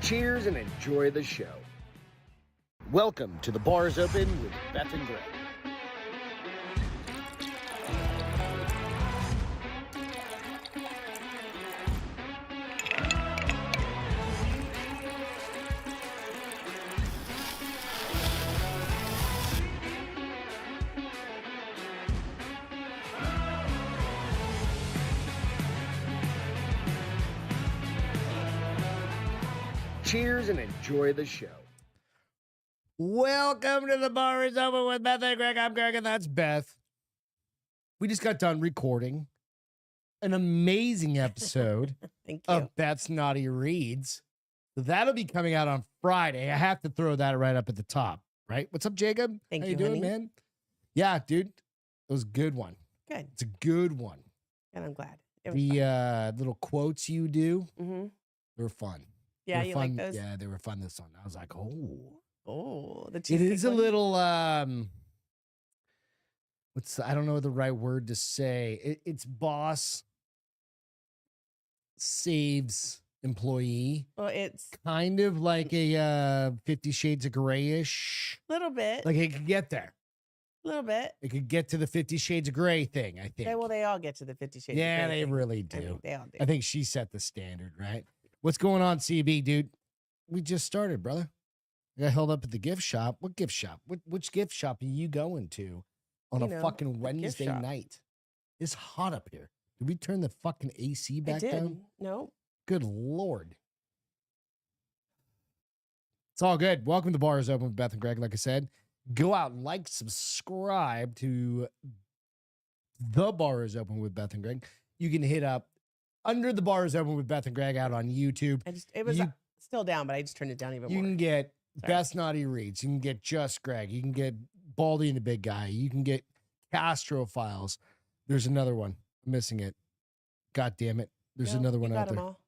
Cheers and enjoy the show. Welcome to The Bar's Open with Beth and Greg. Cheers and enjoy the show. Welcome to The Bar is Open with Beth and Greg. I'm Greg and that's Beth. We just got done recording an amazing episode of Beth's Naughty Reads. That'll be coming out on Friday. I have to throw that right up at the top, right? What's up, Jacob? Thank How you, you doing, honey. man? Yeah, dude. It was a good one. Good. It's a good one. And I'm glad. It was The little quotes you do, fun. they were fun. Yeah, They you were like fun. those? Yeah, they were fun this one. I was like, oh. Oh, the It cheesecake is a one? little I don't know the right word to say. It's boss saves employee. Well, it's Kind of like a 50 Shades of Grayish. a little bit. Like it could get there. A little bit. It could get to the 50 Shades of Gray thing, I think. They all get to the 50 Shades. Yeah, of Grey they thing. really I do. mean, they all do. I think she set the standard, right? What's going on, CB, dude? We just started, brother. I got held up at the gift shop. What gift shop? Which gift shop are you going to on You a know, fucking a gift Wednesday shop. night? It's hot up here. Did we turn the fucking AC I back did. down? No. Good Lord. It's all good. Welcome to Bar is Open with Beth and Greg. Like I said, go out and like, subscribe to The Bar is Open with Beth and Greg. You can hit up Under the Bar is Open with Beth and Greg out on YouTube. It was You- still down, but I just turned it down even You more. can get Sorry. Best Naughty Reads. You can get Just Greg. You can get Baldy and the Big Guy. You can get Castro Files. There's another one. I'm missing it. God damn it. There's No, another you one got out 'em there. all.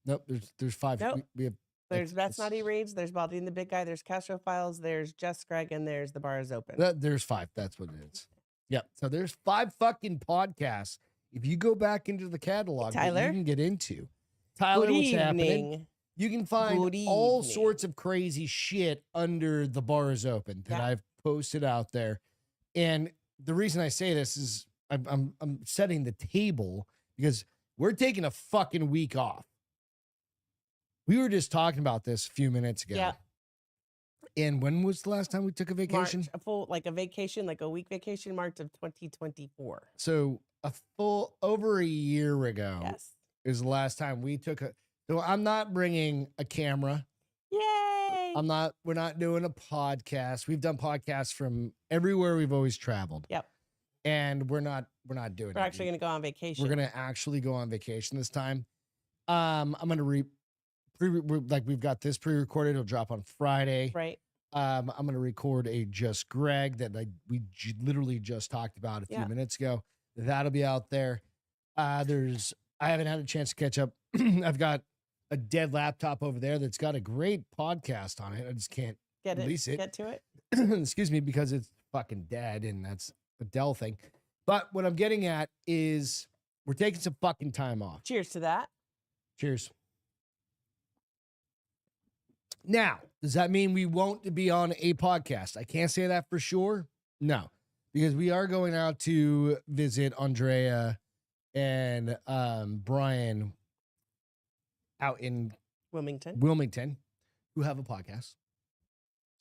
Nope. There's five. Nope. We have. There's it's- Best Naughty Reads, there's Baldy and the Big Guy, there's Castro Files, there's Just Greg, and there's The Bar is Open. There's five. That's what it is. Yep. So there's five fucking podcasts. If you go back into the catalog, that Tyler? you can get into. Tyler, Good what's happening? evening. You can find Good all evening. sorts of crazy shit under The Bar is Open that Yeah. I've posted out there. And the reason I say this is I'm setting the table because we're taking a fucking week off. We were just talking about this a few minutes ago. Yeah. And when was the last time we took a vacation? March, a vacation, like a week vacation, March of 2024. So a full over a year ago Yes. is the last time we took a. So I'm not bringing a camera. Yay! We're not doing a podcast. We've done podcasts from everywhere we've always traveled. Yep. And we're not doing We're it. actually going to go on vacation. We're gonna actually go on vacation this time. I'm gonna we've got this pre-recorded. It'll drop on Friday. Right. I'm gonna record a Just Greg that we literally just talked about a few Yeah. minutes ago. That'll be out there. I haven't had a chance to catch up. I've got a dead laptop over there that's got a great podcast on it. I just can't Get it. release it. Get to it. excuse me, because it's fucking dead and that's a Dell thing. But what I'm getting at is we're taking some fucking time off. Cheers to that. Cheers. Now, does that mean we won't be on a podcast? I can't say that for sure. No, because we are going out to visit Andrea and Brian out in Wilmington. Wilmington, who have a podcast.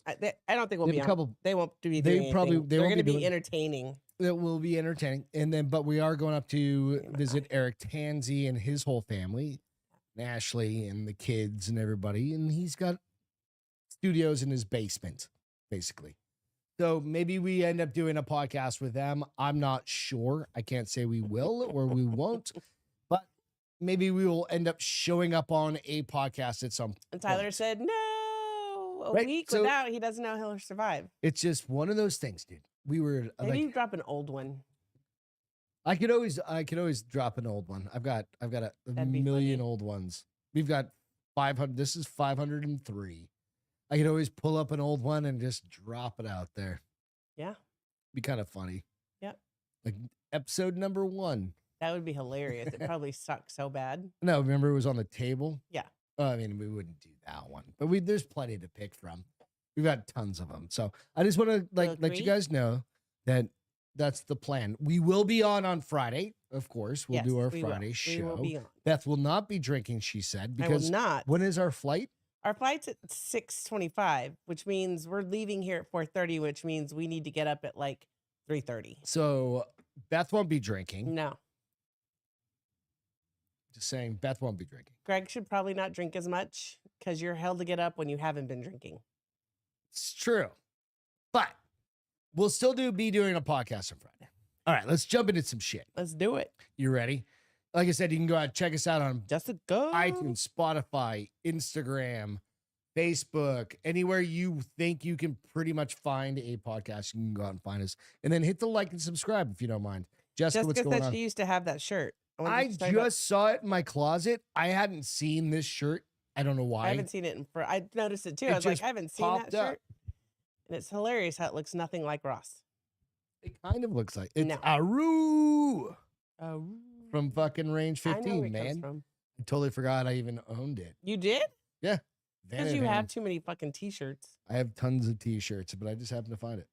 I don't think we'll They be have a on. couple. They won't be They doing probably- anything. they They're won't going to be be doing- entertaining. That will be entertaining. And then, but we are going up to Yeah, my visit Eric Tanzi and his whole family, and Ashley and the kids and everybody. And he's got studios in his basement, basically. So maybe we end up doing a podcast with them. I'm not sure. I can't say we will or we won't, but maybe we will end up showing up on a podcast at some And Tyler point. said, no, a Right, week so- without, he doesn't know he'll survive. It's just one of those things, dude. We were Maybe like, you drop an old one. I could always drop an old one. I've got a That'd be million funny. old ones. We've got 500. This is 503. I could always pull up an old one and just drop it out there. Yeah. Be kind of funny. Yep. Like episode number 1. That would be hilarious. It probably sucks so bad. No, remember it was on the table? Yeah. I mean, we wouldn't do that one, but there's plenty to pick from. We've got tons of them. So I just want to let you guys know that that's the plan. We will be on Friday, of course. We'll do our Friday show. We will be on. Beth will not be drinking, she said, I because will not. when is our flight? Our flight's at 6:25, which means we're leaving here at 4:30, which means we need to get up at like 3:30. So Beth won't be drinking. No. Just saying, Beth won't be drinking. Greg should probably not drink as much because you're held to get up when you haven't been drinking. It's true. But we'll still be doing a podcast on Friday. All right, let's jump into some shit. Let's do it. You ready? Like I said, you can go out and check us out on Just a go. iTunes, Spotify, Instagram, Facebook, anywhere you think you can pretty much find a podcast, you can go out and find us. And then hit the like and subscribe if you don't mind. Jessica, what's going on? She used to have that shirt. I just saw it in my closet. I hadn't seen this shirt. I don't know why. I haven't seen it I noticed it too. I was like, I haven't seen that shirt. And it's hilarious how it looks nothing like Ross. It kind of looks like it's No. Aru Oh. from fucking Range I know 15, where it comes man. from. I totally forgot I even owned it. You did? Yeah. Because you have too many fucking t-shirts. I have tons of t-shirts, but I just happen to find it.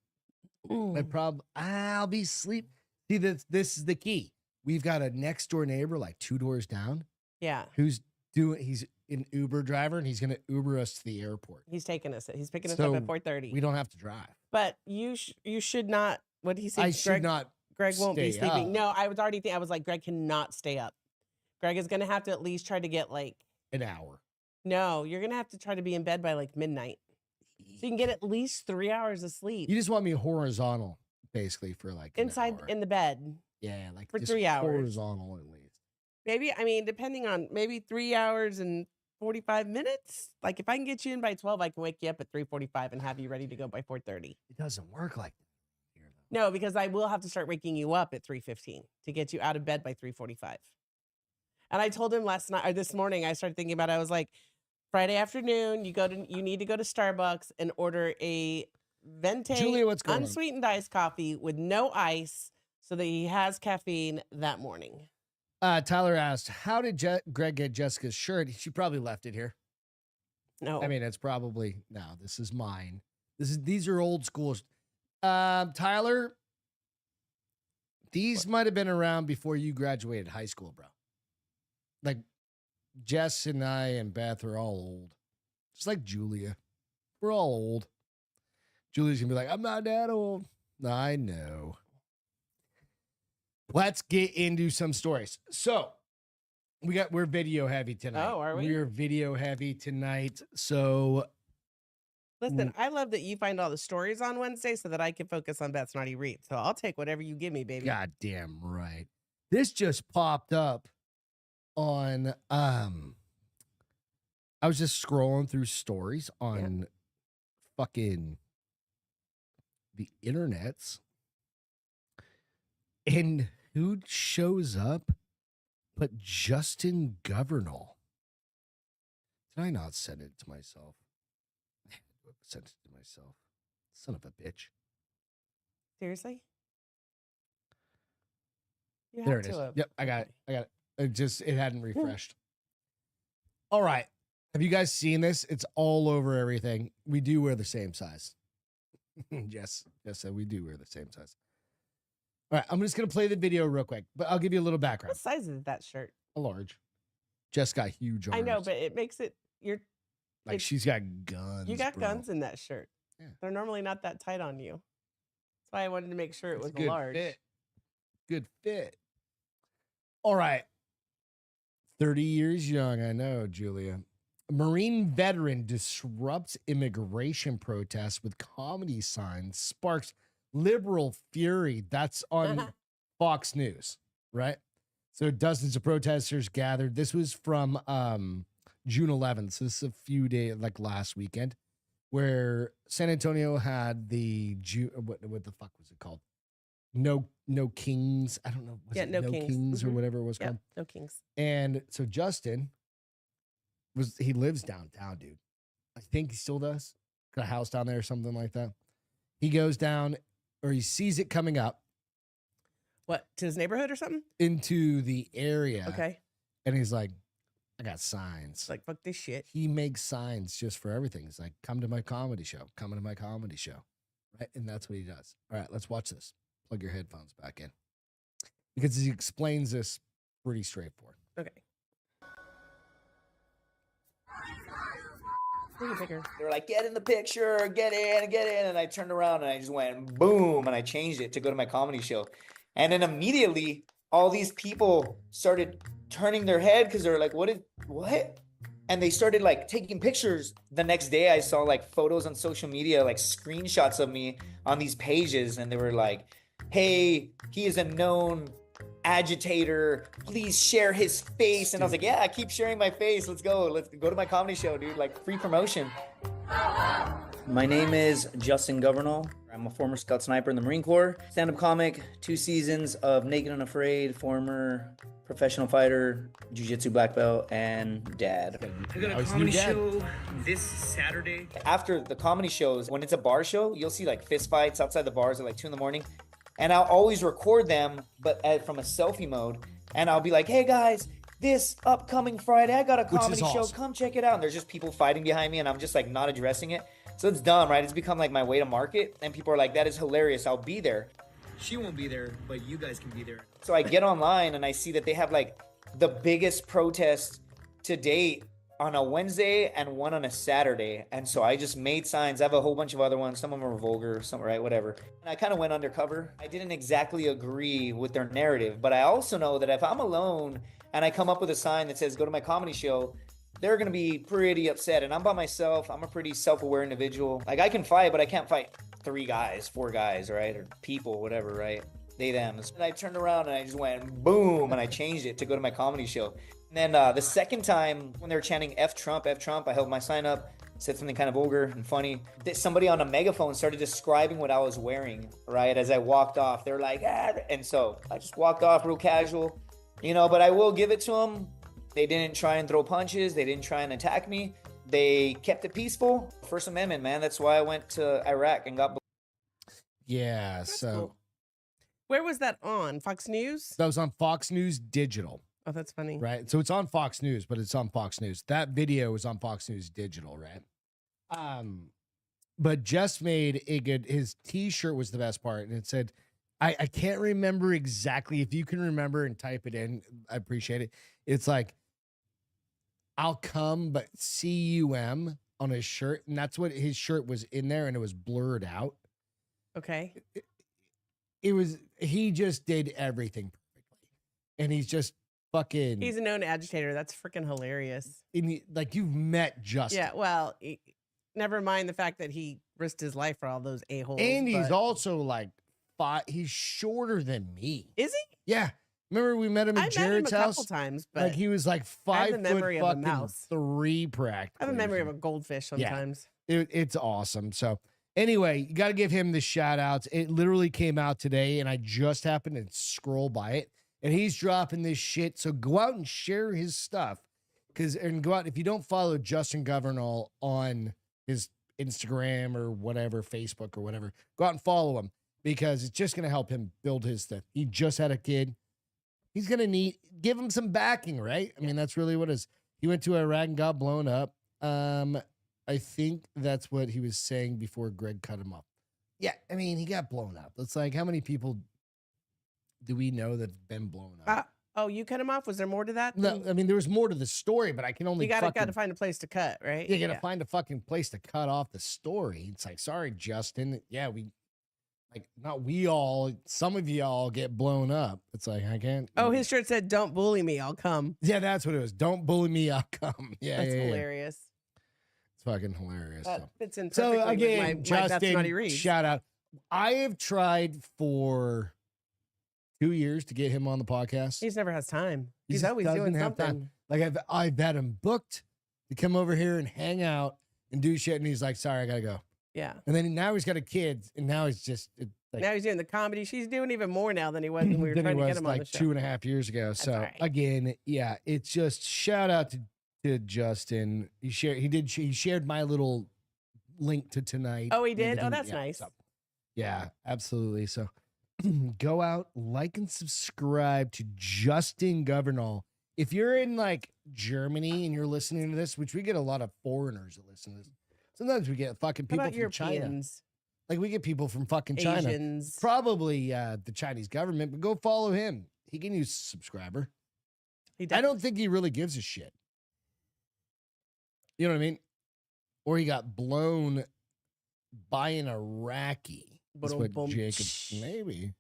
My problem, I'll be sleep. See, this is the key. We've got a next door neighbor, like 2 doors down. Yeah. He's an Uber driver, and he's going to Uber us to the airport. He's taking us. He's picking us up at 4:30. We don't have to drive. But you should not. What did he say? I should not. Greg won't be stay sleeping. up. No, I was already thinking. I was like, Greg cannot stay up. Greg is going to have to at least try to get like an hour. No, you're going to have to try to be in bed by like midnight. So you can get at least 3 hours of sleep. You just want me horizontal, basically, for like inside in the bed. Yeah, like for just 3 hours. Horizontal at least. Maybe, I mean, depending on maybe 3 hours and 45 minutes. Like if I can get you in by 12, I can wake you up at 3:45 and have you ready to go by 4:30. It doesn't work like that. No, because I will have to start waking you up at 3:15 to get you out of bed by 3:45. And I told him last night or this morning, I started thinking about it. I was like, Friday afternoon, you need to go to Starbucks and order a venti Julia, what's going unsweetened iced coffee with no ice so that he has caffeine that morning. Tyler asked, how did Greg get Jessica's shirt? She probably left it here. No. I mean, it's probably, no, this is mine. These are old school. Tyler, these might have been around before you graduated high school, bro. Like, Jess and I and Beth are all old. Just like Julia. We're all old. Julia's gonna be like, I'm not that old. I know. Let's get into some stories. So, we're video heavy tonight. Oh, are we? We're video heavy tonight. So, listen, I love that you find all the stories on Wednesday so that I can focus on Beth's Naughty Read. So I'll take whatever you give me, baby. Goddamn right. This just popped up on I was just scrolling through stories on fucking the internets, and who shows up but Justin Governal? Did I not send it to myself? I sent it to myself. Son of a bitch. Seriously? You There have it is. to have. Yep, I got it. It hadn't refreshed. All right. Have you guys seen this? It's all over everything. We do wear the same size. Yes, we do wear the same size. All right, I'm just going to play the video real quick, but I'll give you a little background. What size is that shirt? A large. Jess got huge arms. I know, but it makes it, like she's got guns. you got bro. guns in that shirt. Yeah. They're normally not that tight on you. That's why I wanted to make sure it It's was a good large. fit. Good fit. All right. 30 years young, I know, Julia. Marine veteran disrupts immigration protests with comedy signs, sparks liberal fury. That's on Fox News, right? So dozens of protesters gathered. This was from June 11th. So this is a few days, like last weekend, where San Antonio had the what the fuck was it called? No Kings. I don't know. Was it No Kings. or whatever it was called? No Kings. And so Justin he lives downtown, dude. I think he still does. Got a house down there or something like that. He goes down, or he sees it coming up. What, to his neighborhood or something? Into the area. Okay. And he's like, I got signs. It's like, fuck this shit. He makes signs just for everything. He's like, come to my comedy show. Come to my comedy show. Right? And that's what he does. All right, let's watch this. Plug your headphones back in. Because he explains this pretty straightforward. Okay. Take a picture. They were like, get in the picture, get in. And I turned around and I just went boom. And I changed it to go to my comedy show. And then immediately all these people started turning their head because they're like, what? And they started like taking pictures. The next day I saw like photos on social media, like screenshots of me on these pages. And they were like, hey, he is a known agitator, please share his face. And I was like, yeah, I keep sharing my face. Let's go to my comedy show, dude. Like, free promotion. My name is Justin Governal. I'm a former scout sniper in the Marine Corps, stand-up comic, 2 seasons of Naked and Afraid, former professional fighter, jiu-jitsu black belt, and dad. I got a comedy show this Saturday. After the comedy shows, when it's a bar show, you'll see like fist fights outside the bars at like 2 a.m. And I'll always record them, but from a selfie mode. And I'll be like, hey guys, this upcoming Friday, I got a comedy show. Awesome. Come check it out. And there's just people fighting behind me and I'm just like not addressing it. So it's dumb, right? It's become like my way to market. And people are like, that is hilarious. I'll be there. She won't be there, but you guys can be there. So I get online and I see that they have like the biggest protest to date on a Wednesday and one on a Saturday. And so I just made signs. I have a whole bunch of other ones. Some of them are vulgar, some, right, whatever. And I kind of went undercover. I didn't exactly agree with their narrative, but I also know that if I'm alone and I come up with a sign that says, go to my comedy show, they're going to be pretty upset. And I'm by myself. I'm a pretty self-aware individual. Like I can fight, but I can't fight 3 guys, 4 guys, right? Or people, whatever, right? They, them. And I turned around and I just went boom and I changed it to go to my comedy show. And then the second time when they were chanting F Trump, I held my sign up, said something kind of vulgar and funny. Somebody on a megaphone started describing what I was wearing, right? As I walked off, they're like, ah. And so I just walked off real casual, but I will give it to them. They didn't try and throw punches. They didn't try and attack me. They kept it peaceful. First Amendment, man. That's why I went to Iraq and got. Yeah. That's So cool. Where was that on? Fox News? that was on Fox News Digital. Oh, that's funny. Right. So it's on Fox News, but it's on Fox News. That video is on Fox News Digital, right? But just made a good, his t-shirt was the best part. And it said, I can't remember exactly. If you can remember and type it in, I appreciate it. It's like, I'll come, but CUM on his shirt. And that's what his shirt was in there. And it was blurred out. Okay. He just did everything perfectly. And he's just fucking. He's a known agitator. That's freaking hilarious. Like you've met Justin. Yeah, well, never mind the fact that he risked his life for all those a-holes. And he's also like he's shorter than me. Is he? Yeah. Remember we met him at I Jared's met him a house? couple times, but Like he was like I have 5 the memory foot of a fucking mouse. 3 practically. I have a memory of a goldfish sometimes. It's awesome. So anyway, you got to give him the shout outs. It literally came out today and I just happened to scroll by it and he's dropping this shit. So go out and share his stuff and go out. If you don't follow Justin Governal on his Instagram or whatever, Facebook or whatever, go out and follow him because it's just going to help him build his stuff. He just had a kid. He's going to give him some backing, right? I mean, that's really what it is. He went to Iraq and got blown up. I think that's what he was saying before Greg cut him off. Yeah, I mean, he got blown up. It's like, how many people do we know that have been blown up? Oh, you cut him off? Was there more to that? No, I mean, there was more to the story, but I can only You got to find a place to cut, right? You got to find a fucking place to cut off the story. It's like, sorry, Justin. Yeah, some of y'all get blown up. It's like, I can't. Oh, his shirt said, don't bully me, I'll come. Yeah, that's what it was. Don't bully me, I'll come. Yeah, That's yeah. hilarious. It's fucking hilarious. That fits in So perfectly again, with my Justin, That's Naughty Reads. shout out. I have tried for 2 years to get him on the podcast. He just never has time. He He's just always doesn't doing have something. time. Like I've had him booked to come over here and hang out and do shit, and he's like, "Sorry, I gotta go." Yeah. And then now he's got a kid, and now he's just Now he's doing the comedy. She's doing even more now than he was when we were than he trying to get was him on the like show. 2.5 years ago. So all right. again, yeah, it's just shout out to Justin. He shared my little link to tonight. Oh, he did? Everything. Oh, that's Yeah, nice. so, yeah, absolutely. So go out, like and subscribe to Justin Governal. if you're in like Germany and you're listening to this, which we get a lot of foreigners that listen to this. Sometimes we get fucking What people about from China. Europeans, Like we get people from fucking China. Asians? Probably the Chinese government, but go follow him. He can use a subscriber. I don't think he really gives a shit. You know what I mean? Or he got blown by an Iraqi. That's what Jacob, maybe.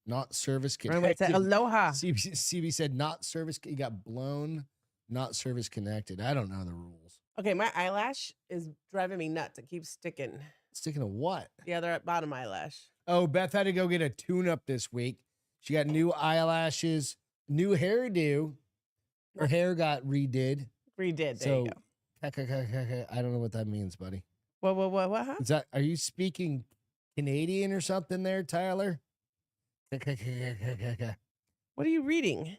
Not service Remember, connected. aloha. CB said not service. He got blown, not service connected. I don't know the rules. Okay, my eyelash is driving me nuts. It keeps sticking. Sticking to what? The other bottom eyelash. Oh, Beth had to go get a tune-up this week. She got new eyelashes, new hairdo. Her hair got redid. Redid. There So, you go. I don't know what that means, buddy. What? Huh? Is that? Are you speaking Canadian or something there, Tyler? What are you reading?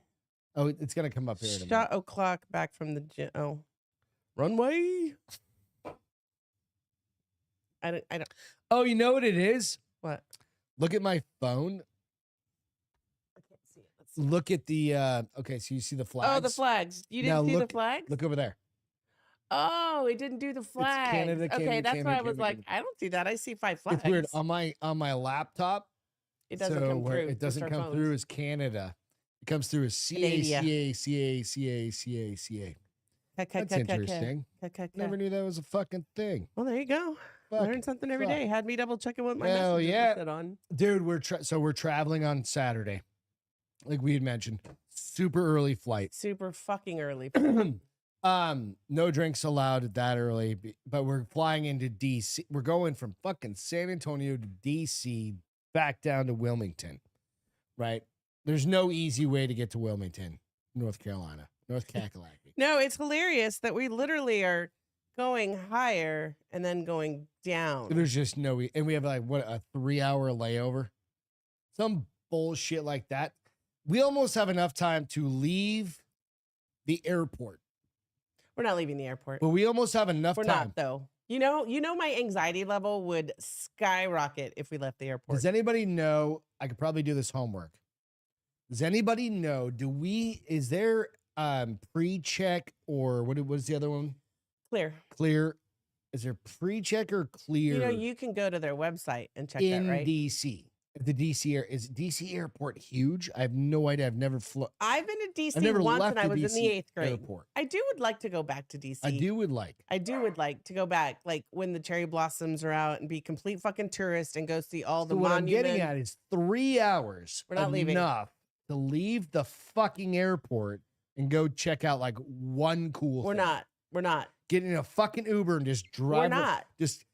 Oh, it's gonna come up here. In a minute. Shot o'clock back from the gym. Oh, runway. I don't. Oh, you know what it is? What? Look at my phone. I can't see it. Let's see. Look at the. Okay, so you see the flags. Oh, the flags. You Now didn't see look- the flags? Look over there. Oh, it didn't do the flags. Canada, Okay, Canada, that's why I Canada, was like, Canada. I don't see that. I see 5 flags. It's weird on my laptop. It doesn't so come where through. It doesn't just our come phones. through as Canada. It comes through as CA. That's interesting. Never knew that was a fucking thing. Well, there you go. Fuck, Learn something every fuck. day. Had me double checking what my Hell messages yeah. were set on. Dude, we're traveling on Saturday, like we had mentioned. Super early flight. Super fucking early. No drinks allowed that early, but we're flying into DC. We're going from fucking San Antonio to DC back down to Wilmington, right? There's no easy way to get to Wilmington, North Carolina, North Kakalaki. No, it's hilarious that we literally are going higher and then going down. There's just no, and we have like what, a 3-hour layover, some bullshit like that. We almost have enough time to leave the airport, We're not leaving the airport. but we almost have enough We're time. not though. You know, my anxiety level would skyrocket if we left the airport. Does anybody know? I could probably do this homework. Does anybody know? Is there pre-check or what is the other one? Clear. Clear. Is there pre-check or clear You know, you can go to their website and check in that, right? DC? The DC is DC airport huge? I have no idea. I've never flown. I've been to DC I've never once left and I the was in DC the 8th grade. airport. I would like to go back to DC. I would like. I would like to go back, like when the cherry blossoms are out and be complete fucking tourist and go see all the So what I'm monuments. getting at is 3 hours. We're not leaving. Enough to leave the fucking airport and go check out like one cool. We're thing. not. We're not. Get in a fucking Uber and just drive. We're not. Just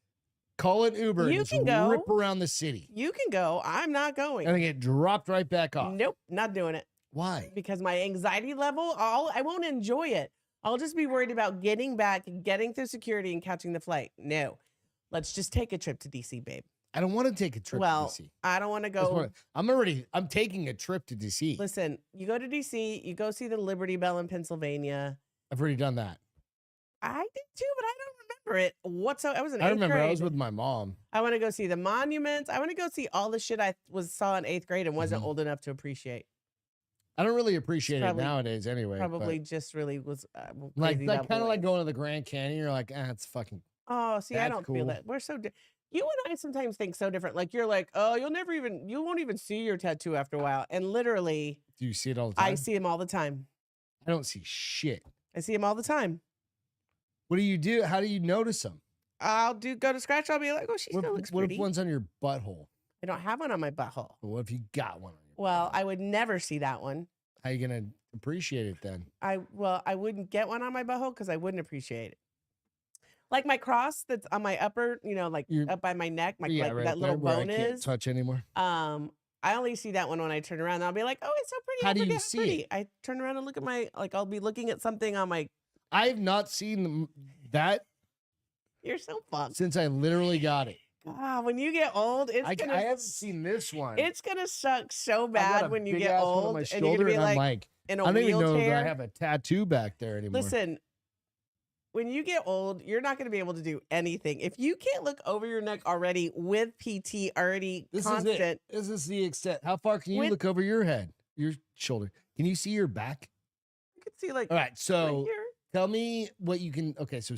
call it Uber You and can just go. rip around the city. You can go. I'm not going. And then get dropped right back off. Nope, not doing it. Why? Because my anxiety level, I won't enjoy it. I'll just be worried about getting back, getting through security, and catching the flight. No, let's just take a trip to DC, babe. I don't want to take a trip Well, to DC. I don't want to That's go. what- I'm taking a trip to DC. Listen, you go to DC, you go see the Liberty Bell in Pennsylvania. I've already done that. I did too, but I don't remember it whatsoever. I was in 8th I remember grade. I was with my mom. I want to go see the monuments. I want to go see all the shit I saw in 8th grade and wasn't Mhm. old enough to appreciate. I don't really appreciate it Probably- nowadays anyway. but Probably just really was like crazy kind about of like boys. going to the Grand Canyon. You're like, it's fucking. Oh, see, I That's don't feel cool. that. We're so you and I sometimes think so different. Like you're like, oh, you won't even see your tattoo after a while. And literally, Do you see it all the time? I see him all the time. I don't see shit. I see him all the time. What do you do? How do you notice them? I'll go to scratch. I'll be like, oh, she still looks What pretty. if one's on your butthole? I don't have one on my butthole. But what if you got one on your Well, I would never see that one. How you gonna appreciate it then? I wouldn't get one on my butthole because I wouldn't appreciate it. Like my cross that's on my upper, like You're- up by my neck, like right that little there where bone I can't is. touch anymore. I only see that one when I turn around. And I'll be like, oh, it's so pretty. How I do you forget see pretty. it? I turn around and look at I'll be looking at something on my. I've not seen that You're so fucked. since I literally got it. Ah, when you get old, I haven't seen this one. It's gonna suck so I've got bad a when you big get ass one on old, my and you're shoulder, gonna be and I'm like like, in a I don't even know wheelchair. that I have a tattoo back there anymore. Listen, when you get old, you're not going to be able to do anything. If you can't look over your neck already with PT already this constant, is it. This is the extent. How far can you With- look over your head, your shoulder? Can you see your back? see like All right, right so here. tell me what you can. Okay, so I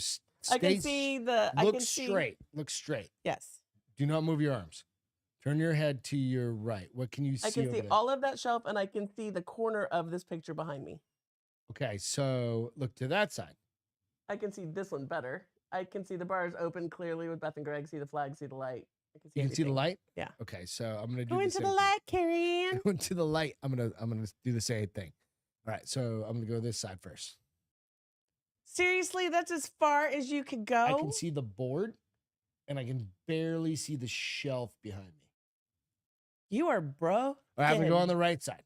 stay. can see the. I Look can see. straight. Look straight. Yes, Do not move your arms. Turn your head to your right. What can you see? I can over see there? all of that shelf, and I can see the corner of this picture behind me. Okay, so look to that side. I can see this one better. I can see the bars open clearly with Beth and Greg. See the flag. See the light. I can see. You can see the everything. light. Yeah. Okay, so I'm gonna do Go the into same the thing. light, Carrie Ann. Go into the light. I'm gonna do the same thing. All right, so I'm gonna go this side first. Seriously, that's as far as you could go. I can see the board, and I can barely see the shelf behind me. You are bro. All right, I'm gonna go on the right side.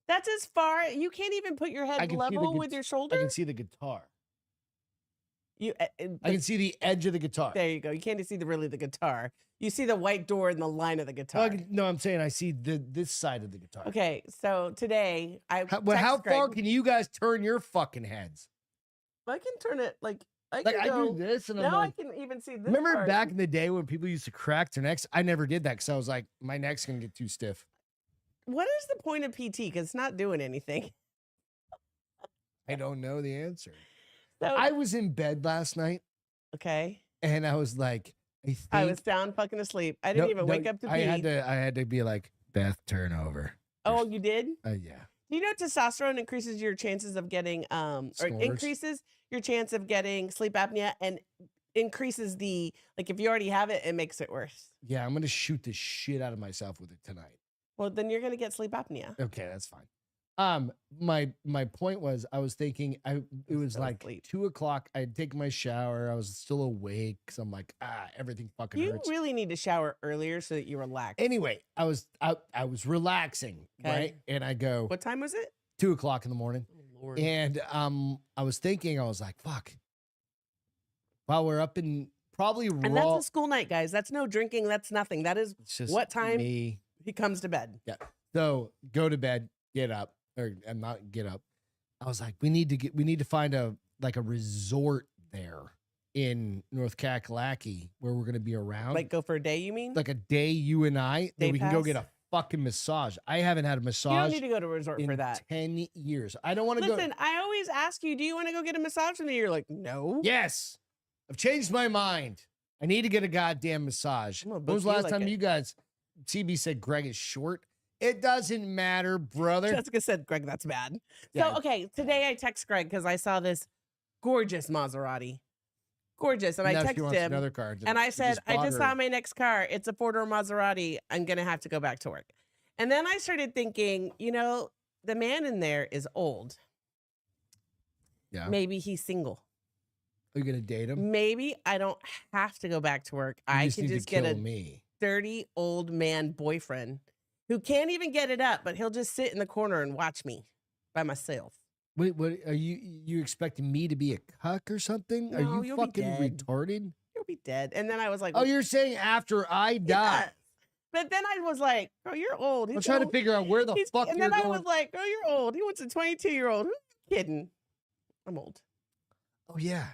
That's as far. You can't even put your I head can see the level guit- with your I shoulder. can see the guitar. You. I can see the edge of the guitar. There you go. You can't see the guitar. You see the white door and the line of the No, guitar. no, I'm saying I see this side of the guitar. Okay, so today I How text far Greg. can you guys turn your fucking heads? I can turn it like I Like can I go. do this, and I'm Now like, I can even see this. remember part. back in the day when people used to crack their necks? I never did that because I was like, my neck's gonna get too stiff. What is the point of PT? Because it's not doing anything. I don't know the answer. So I was in bed last night, okay, and I was like, I was down fucking asleep. I didn't even wake up to pee. I had to be like, Beth, turn over. Oh, you did? Yeah. Do you know testosterone increases your chances of getting or Snores. increases your chance of getting sleep apnea and increases the like if you already have it, it makes it worse. Yeah, I'm gonna shoot the shit out of myself with it tonight. Well, then you're gonna get sleep apnea. Okay, that's fine. My point was I was thinking it was So like sleep. 2:00. I had taken my shower. I was still awake. So I'm like, everything fucking You hurts. really need to shower earlier so that you relax. Anyway, I was relaxing, Okay. right? And I go What time was it? 2:00 in the morning. Oh, Lord. And I was thinking, I was like, fuck. While we're up in probably And raw, that's a school night, guys. That's no drinking. That's nothing. That is it's just what time me. he comes to bed. So go to bed, get up, or and not get up. I was like, we need to find a resort there in North Kakalaki where we're gonna be around. Like go for a day, you mean? Like a day, you and I, that Day we can go pass? get a fucking massage. I haven't had a You don't massage need to go to a resort in for that. 10 years. I don't want to go. Listen, I always ask you, do you want to go get a massage? And you're like, no. Yes, I've changed my mind. I need to get a goddamn massage. I'm gonna When was the book you last like time a- you guys? CB said Greg is short. It doesn't matter, brother. Jessica said, Greg, that's bad. Yeah. So, okay, today I text Greg because I saw this gorgeous Maserati. Gorgeous. And I Now she texted wants him another car. and I said, I bought just her- saw my next car. It's a 4-door Maserati. I'm going to have to go back to work. And then I started thinking, the man in there is old. Yeah. Maybe he's single. Are you gonna date him? Maybe I don't have to go back to work. You I just can need just to kill get a me. dirty old man boyfriend who can't even get it up, but he'll just sit in the corner and watch me by myself. Wait, what are you expecting me to be a cuck or something? Are No, you you'll be fucking dead. retarded? You'll be dead. And then I was like, Oh, you're saying after I die? yes. But then I was like, oh, you're old. I'm He's trying to old. figure out where the fuck And you're then I going. was like, oh, you're old. He wants a 22-year-old. Who are you kidding? I'm old. Oh yeah,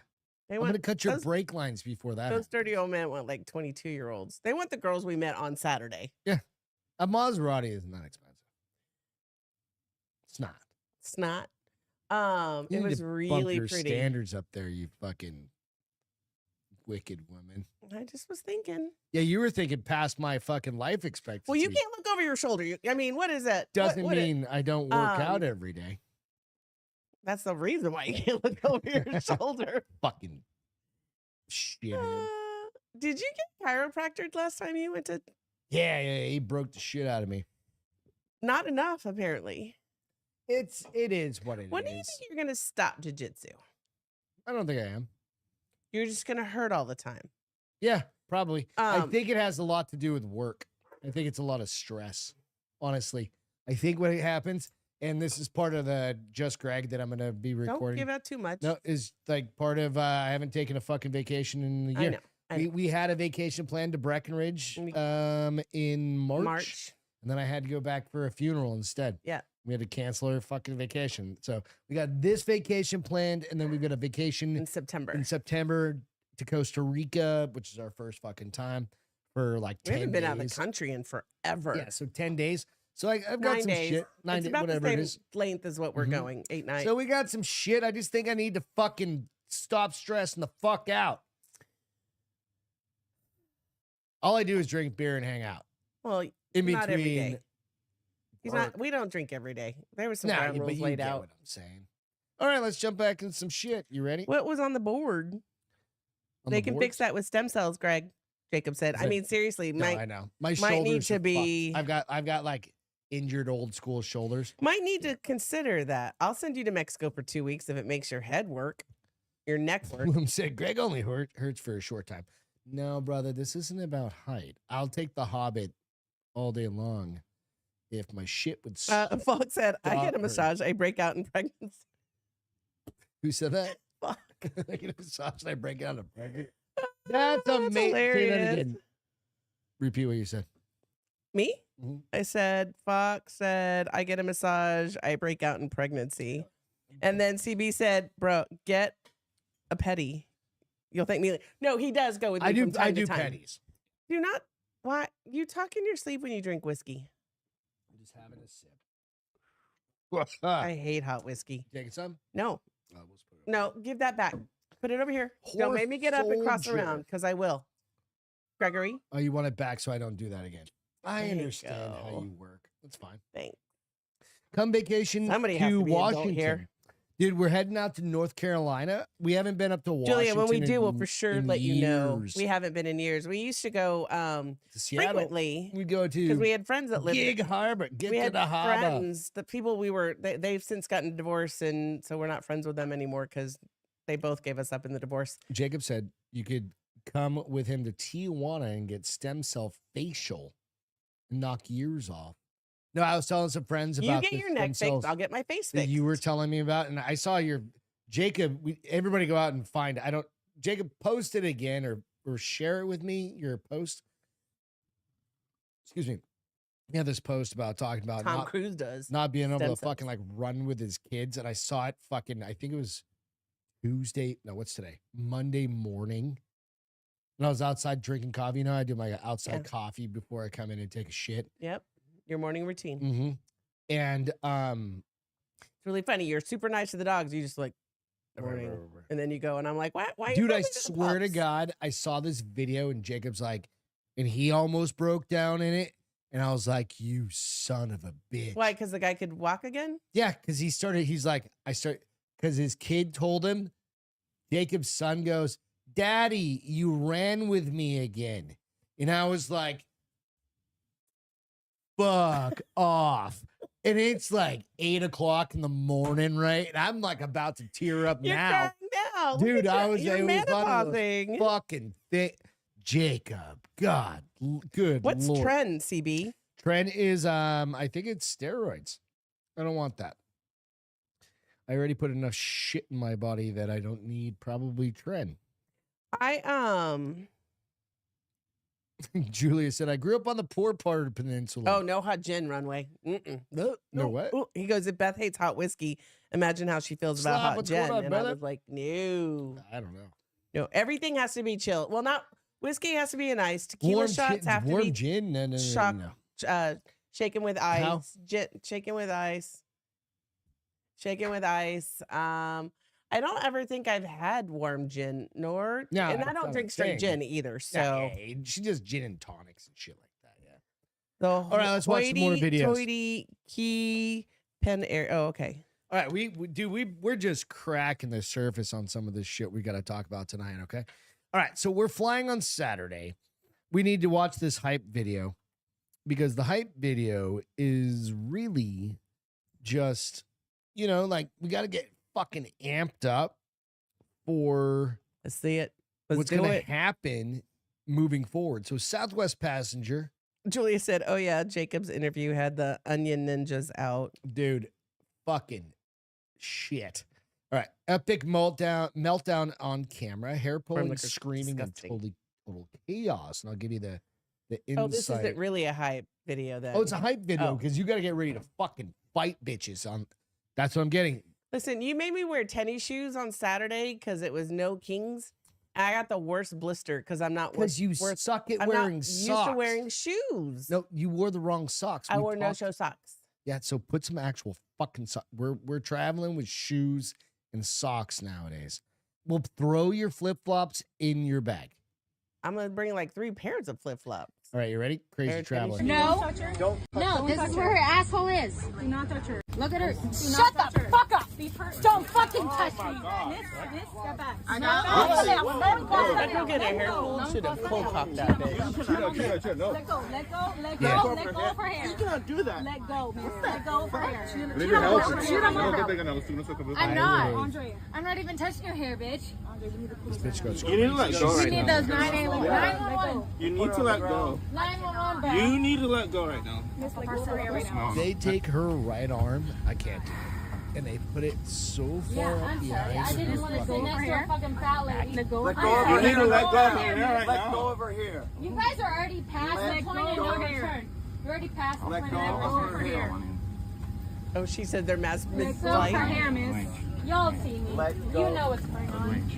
They I'm want gonna cut your those- brake lines before that. Those dirty old men want like 22-year-olds. They want the girls we met on Saturday. A Maserati is not expensive. It's not. It's not. You It need was to bump really your pretty. standards up there, you fucking wicked woman. I just was thinking. Yeah, you were thinking past my fucking life expectancy. Well, you can't look over your shoulder. I mean, what is that? Doesn't what mean I don't work out um, every day. That's the reason why you can't look over your shoulder. Fucking shit. Did you get chiropractic last time you went to? Yeah, he broke the shit out of me. Not enough, apparently. It is what it is. When do you think you're gonna stop jujitsu? I don't think I am. You're just gonna hurt all the time. Yeah, probably. I Um, think it has a lot to do with work. I think it's a lot of stress. Honestly, I think what happens, and this is part of the Just Greg that I'm gonna be Don't recording. give out too much. No, is like part of I haven't taken a fucking vacation in a I year. know. I We, know. we had a vacation planned to Breckenridge We- in March, March. and then I had to go back for a funeral instead. Yeah. We had to cancel our fucking vacation. So we got this vacation planned, and then we've got a vacation In September. in September to Costa Rica, which is our first fucking time for like We 10 haven't been days. out of the country in forever. Yeah, so 10 days. So I've got 9 some days. shit. 9 It's days, about the whatever it same is. length as what we're Mhm. going. 8 nights. So we got some shit. I just think I need to fucking stop stressing the fuck out. All I do is drink beer and hang out. Well, In not every between. day. He's work. not. We don't drink every day. There was some Nah, ground but rules you laid get out. what I'm saying. All right, let's jump back into some shit. You ready? What was on the board? On They the can fix boards? that with stem cells, Greg. Jacob said. Is I that- mean, seriously, No, might I know. My might shoulders need to are fucked. be- I've got like injured old school shoulders. might need to consider that. I'll send you to Mexico for 2 weeks if it makes your head work, your neck work. I'm saying Greg only hurts for a short time. No, brother, this isn't about height. I'll take the Hobbit all day long if my shit would. Falk said, "I get Stop a massage. I break out in pregnancy." Who said that? Fuck. I get a massage and I break out of pregnant. That's amazing. Say that hilarious. again. Repeat what you said. Me? Mhm. I said, Fox said, I get a massage. I break out in pregnancy. And then CB said, bro, get a petty. You'll thank me. No, he does go with me from time to time. pennies. Do not. Why? You talk in your sleep when you drink whiskey. I'm just having a sip. I hate hot whiskey. Taking some? No, Oh, we'll just put it no, give that back. Put it over here. Don't Poor make me get up and cross soldier. around because I will. Gregory, Oh, you want it back so I don't do that again. I There you understand how go. you work. That's fine. thanks. Come vacation Somebody has to to be an adult Washington. here. Dude, we're heading out to North Carolina. We haven't been up to Washington. Julia, when we do, we'll in- for sure in let you know. years. We haven't been in years. We used to go to Seattle. frequently We go because to we had friends that lived. Gig Harbor. Get we to had the harbor. friends, the people we were. They've since gotten divorced, and so we're not friends with them anymore because they both gave us up in the divorce. Jacob said you could come with him to Tijuana and get stem cell facial and knock years off. No, I was telling some friends You about get the your stem neck cells fixed. I'll get my face that fixed. you were telling me about, and I saw your Jacob. Everybody go out and find. I don't. Jacob, post it again or share it with me. Your post. Excuse me. Yeah, this post about talking about Tom Cruise does. not being able Stem to cells. fucking like run with his kids, and I saw it fucking. I think it was Tuesday. No, what's today? Monday morning. And I was outside drinking coffee. You know, I do my outside Yeah. coffee before I come in and take a shit. Yep, your morning routine. Mm-hmm. And It's really funny. You're super nice to the dogs. You just like morning, and then you go, and I'm like, why? Why? are you dude, I rubbing the swear to pups?" God, I saw this video and Jacob's like, and he almost broke down in it. And I was like, you son of a bitch. Why? Because the guy could walk again. Yeah, because he's like, because his kid told him, Jacob's son goes, Daddy, you ran with me again. And I was like, fuck off. And it's like 8:00 in the morning, right? And I'm like about to tear up You're now. crying now. Look Dude, at I your- was you're it was one of those menopausing. fucking thing. Jacob, God, good What's Lord. trend, CB? Trend is I think it's steroids. I don't want that. I already put enough shit in my body that I don't need probably Tren. Julia said, I grew up on the poor part of the peninsula. Oh, no hot gin runway. Mm-mm. No what? Ooh. He goes, if Beth hates hot whiskey, imagine how she feels about Slap, hot what's gin. going on, And brother? I was like, no. I don't know. No, everything has to be chill. Well, not whiskey has to be in ice. Tequila shots have to warm be gin? No. shock- shaken with ice. How? Shaken with ice. Shaken with ice. I don't ever think I've had warm gin, nor No, and I that's don't not drink a straight thing. gin either. So Yeah, she does gin and tonics and shit like that. Yeah. the All right, let's watch some more videos. Hoity key pen air. Oh, okay. All right, we're just cracking the surface on some of this shit we got to talk about tonight, okay? All right, so we're flying on Saturday. We need to watch this hype video because the hype video is really just, like we got to get fucking amped up for Let's see it. Let's what's do going to it. happen moving forward. So Southwest passenger, Julia said, "Oh yeah, Jacob's interview had the onion ninjas out." dude, fucking shit. All right, epic meltdown on camera, hair pulling, looks screaming, and disgusting. total chaos. And I'll give you the insight. Oh, this isn't really a hype video then. Oh, it's a hype video Oh. because you got to get ready to fucking fight bitches. That's what I'm getting. Listen, you made me wear tennis shoes on Saturday because it was no kings. I got the worst blister because I'm not Because you suck at I'm wearing not socks. used to wearing shoes. No, you wore the wrong socks. I We wore talked- no-show socks. Yeah, so put some actual fucking socks. We're traveling with shoes and socks nowadays. We'll throw your flip-flops in your bag. I'm gonna bring like 3 pairs of flip-flops. All right, you ready? Crazy Pair of traveler. tennis No. No, this is where her asshole is. Do not touch her. Look at her. Shut the fuck up. Don't fucking touch me. Step back. I'd go get a hair pulled. Should have cold cocked that bitch. Let go. Yeah. Let go of her hair. You cannot do that. Let go, miss. Let go of her hair. Need your help. Shoot him over. I'm not. Literally. I'm not even touching your hair, bitch. This bitch goes You need to let go You right need now. those 911. You need to let go. 911, bro. You need to let go right now. Miss, let go of her hair right now. They take her right arm. I can't do it. And they put it so far up I'm the sorry. eyes. I didn't want to sit next to a fucking fat lady. Let go of her You need to let go of her hair. hair right Let go now. of her hair. You guys are already past the point of no return. You're already past the Let point go of no of her return. hair. Oh, she said they're mass Let go of mid-flight. her hair, miss. Y'all see me. Let You go. know what's going on.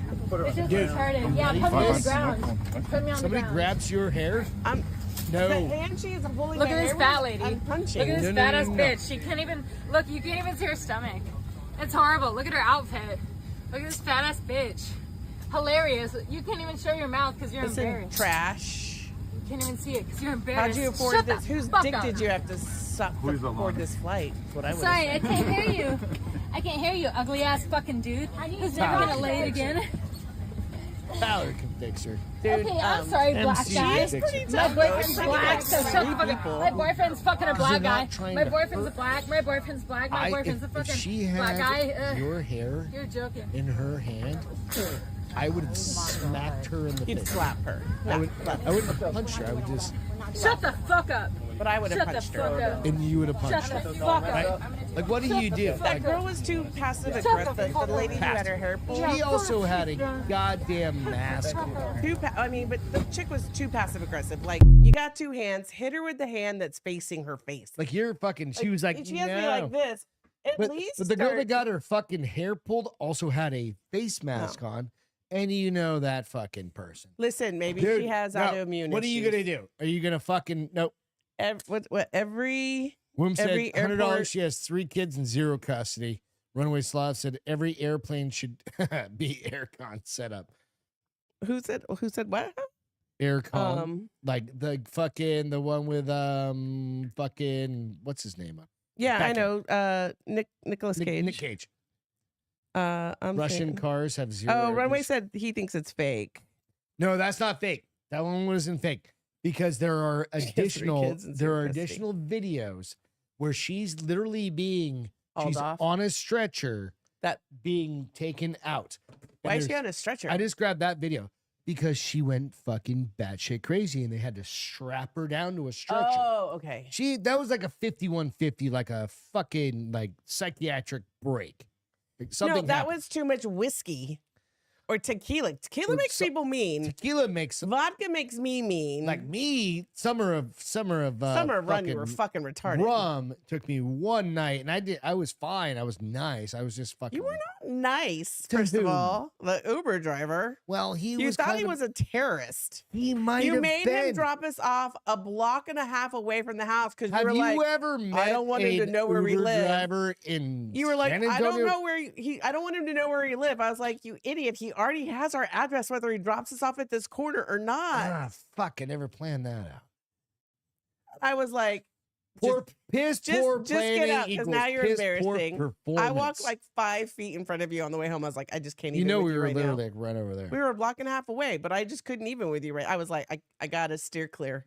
It's just Dude, retarded. Yeah, put me on the ground. Put me on the Somebody ground. grabs your hair. I'm No. the hand she is holding Look my at this hair fat with, lady. I'm punching. Look at this No, fat no, ass no, no. bitch. She can't even look. You can't even see her stomach. It's horrible. Look at her outfit. Look at this fat ass bitch. Hilarious. You can't even show your mouth because you're Listen, embarrassed. trash. You can't even see it because you're How'd embarrassed. you afford Shut this? the Whose fuck dick up. did you have to suck to afford this flight? That's what I would Sorry, I have can't hear you. I can't hear you, ugly ass fucking dude. Who's never gonna lay it again? Tyler can fix her. Dude, Okay, I'm sorry, black MC guy. can fix her. My boyfriend's black, so shut the fuck up. people. My boyfriend's fucking a you're black guy. not trying My to boyfriend's a hurt- black. My boyfriend's black. My boyfriend's a If fucking she black guy. had your hair You're joking. in her hand, I would have smacked her in the You'd face. slap her. I wouldn't punch her. I would just, Shut the fuck up. But I would have Shut the punched fuck her. up. and you would have Shut punched the her. fuck Right? up. Like, what do you do? That Like, girl was too passive aggressive. The lady who had her hair pulled. she also had a goddamn mask. on her. I mean, but the chick was too passive aggressive. Like, you got 2 hands, hit her with the hand that's facing her face. Like, you're fucking, she was like, she has no. me like this. At But, least but the girl that start- got her fucking hair pulled also had a face mask on, and you know that fucking person. Listen, maybe Dude, she has no, autoimmune. What are you gonna do? Are you gonna fucking nope? Every Woman said Every $100. airport- She has 3 kids and 0 custody. Runway Slav said every airplane should be aircon set up. who said what? Aircon, like the one with fucking what's his name? Yeah, I Beckett. know. Nicholas Cage. Nick Cage. I'm Russian saying- cars have 0. Oh, Runway air said he thinks it's fake. No, that's not fake. That one wasn't fake because there are has 3 additional kids and 0 custody. additional videos where she's literally being Hauled she's off? on a stretcher That being taken out. And why is she there's- on a stretcher? I just grabbed that video because she went fucking batshit crazy and they had to strap her down to a stretcher. Oh, okay. That was like a 5150, like a fucking like psychiatric break. Like something No, that happened. was too much whiskey or tequila. Tequila Dude, makes so- people mean. Tequila makes Vodka makes me mean. like me. Summer of Summer Run, you were fucking retarded. Rum took me one night, and I was fine. I was nice. I was just fucking. You were not nice, To first of who? all. The Uber driver. Well, he You was. thought kind he of- was a terrorist. He might You have made been. him drop us off a block and a half away from the house because you Have were you like, ever met don't want him to an know where we Uber live. driver in you were like, San I don't Antonio? know where I don't want him to know where he live. I was like, you idiot. He already has our address, whether he drops us off at this corner or not. Ah, fuck! I never planned that out. I was like, Poor piss poor just planning get out because equals now you're piss poor embarrassing. I performance. walked like 5 feet in front of you on the way home. I was like, I just can't you even. know with we you were right now. literally like right over there. We were a block and a half away, but I just couldn't even with you. Right? I was like, I gotta steer clear.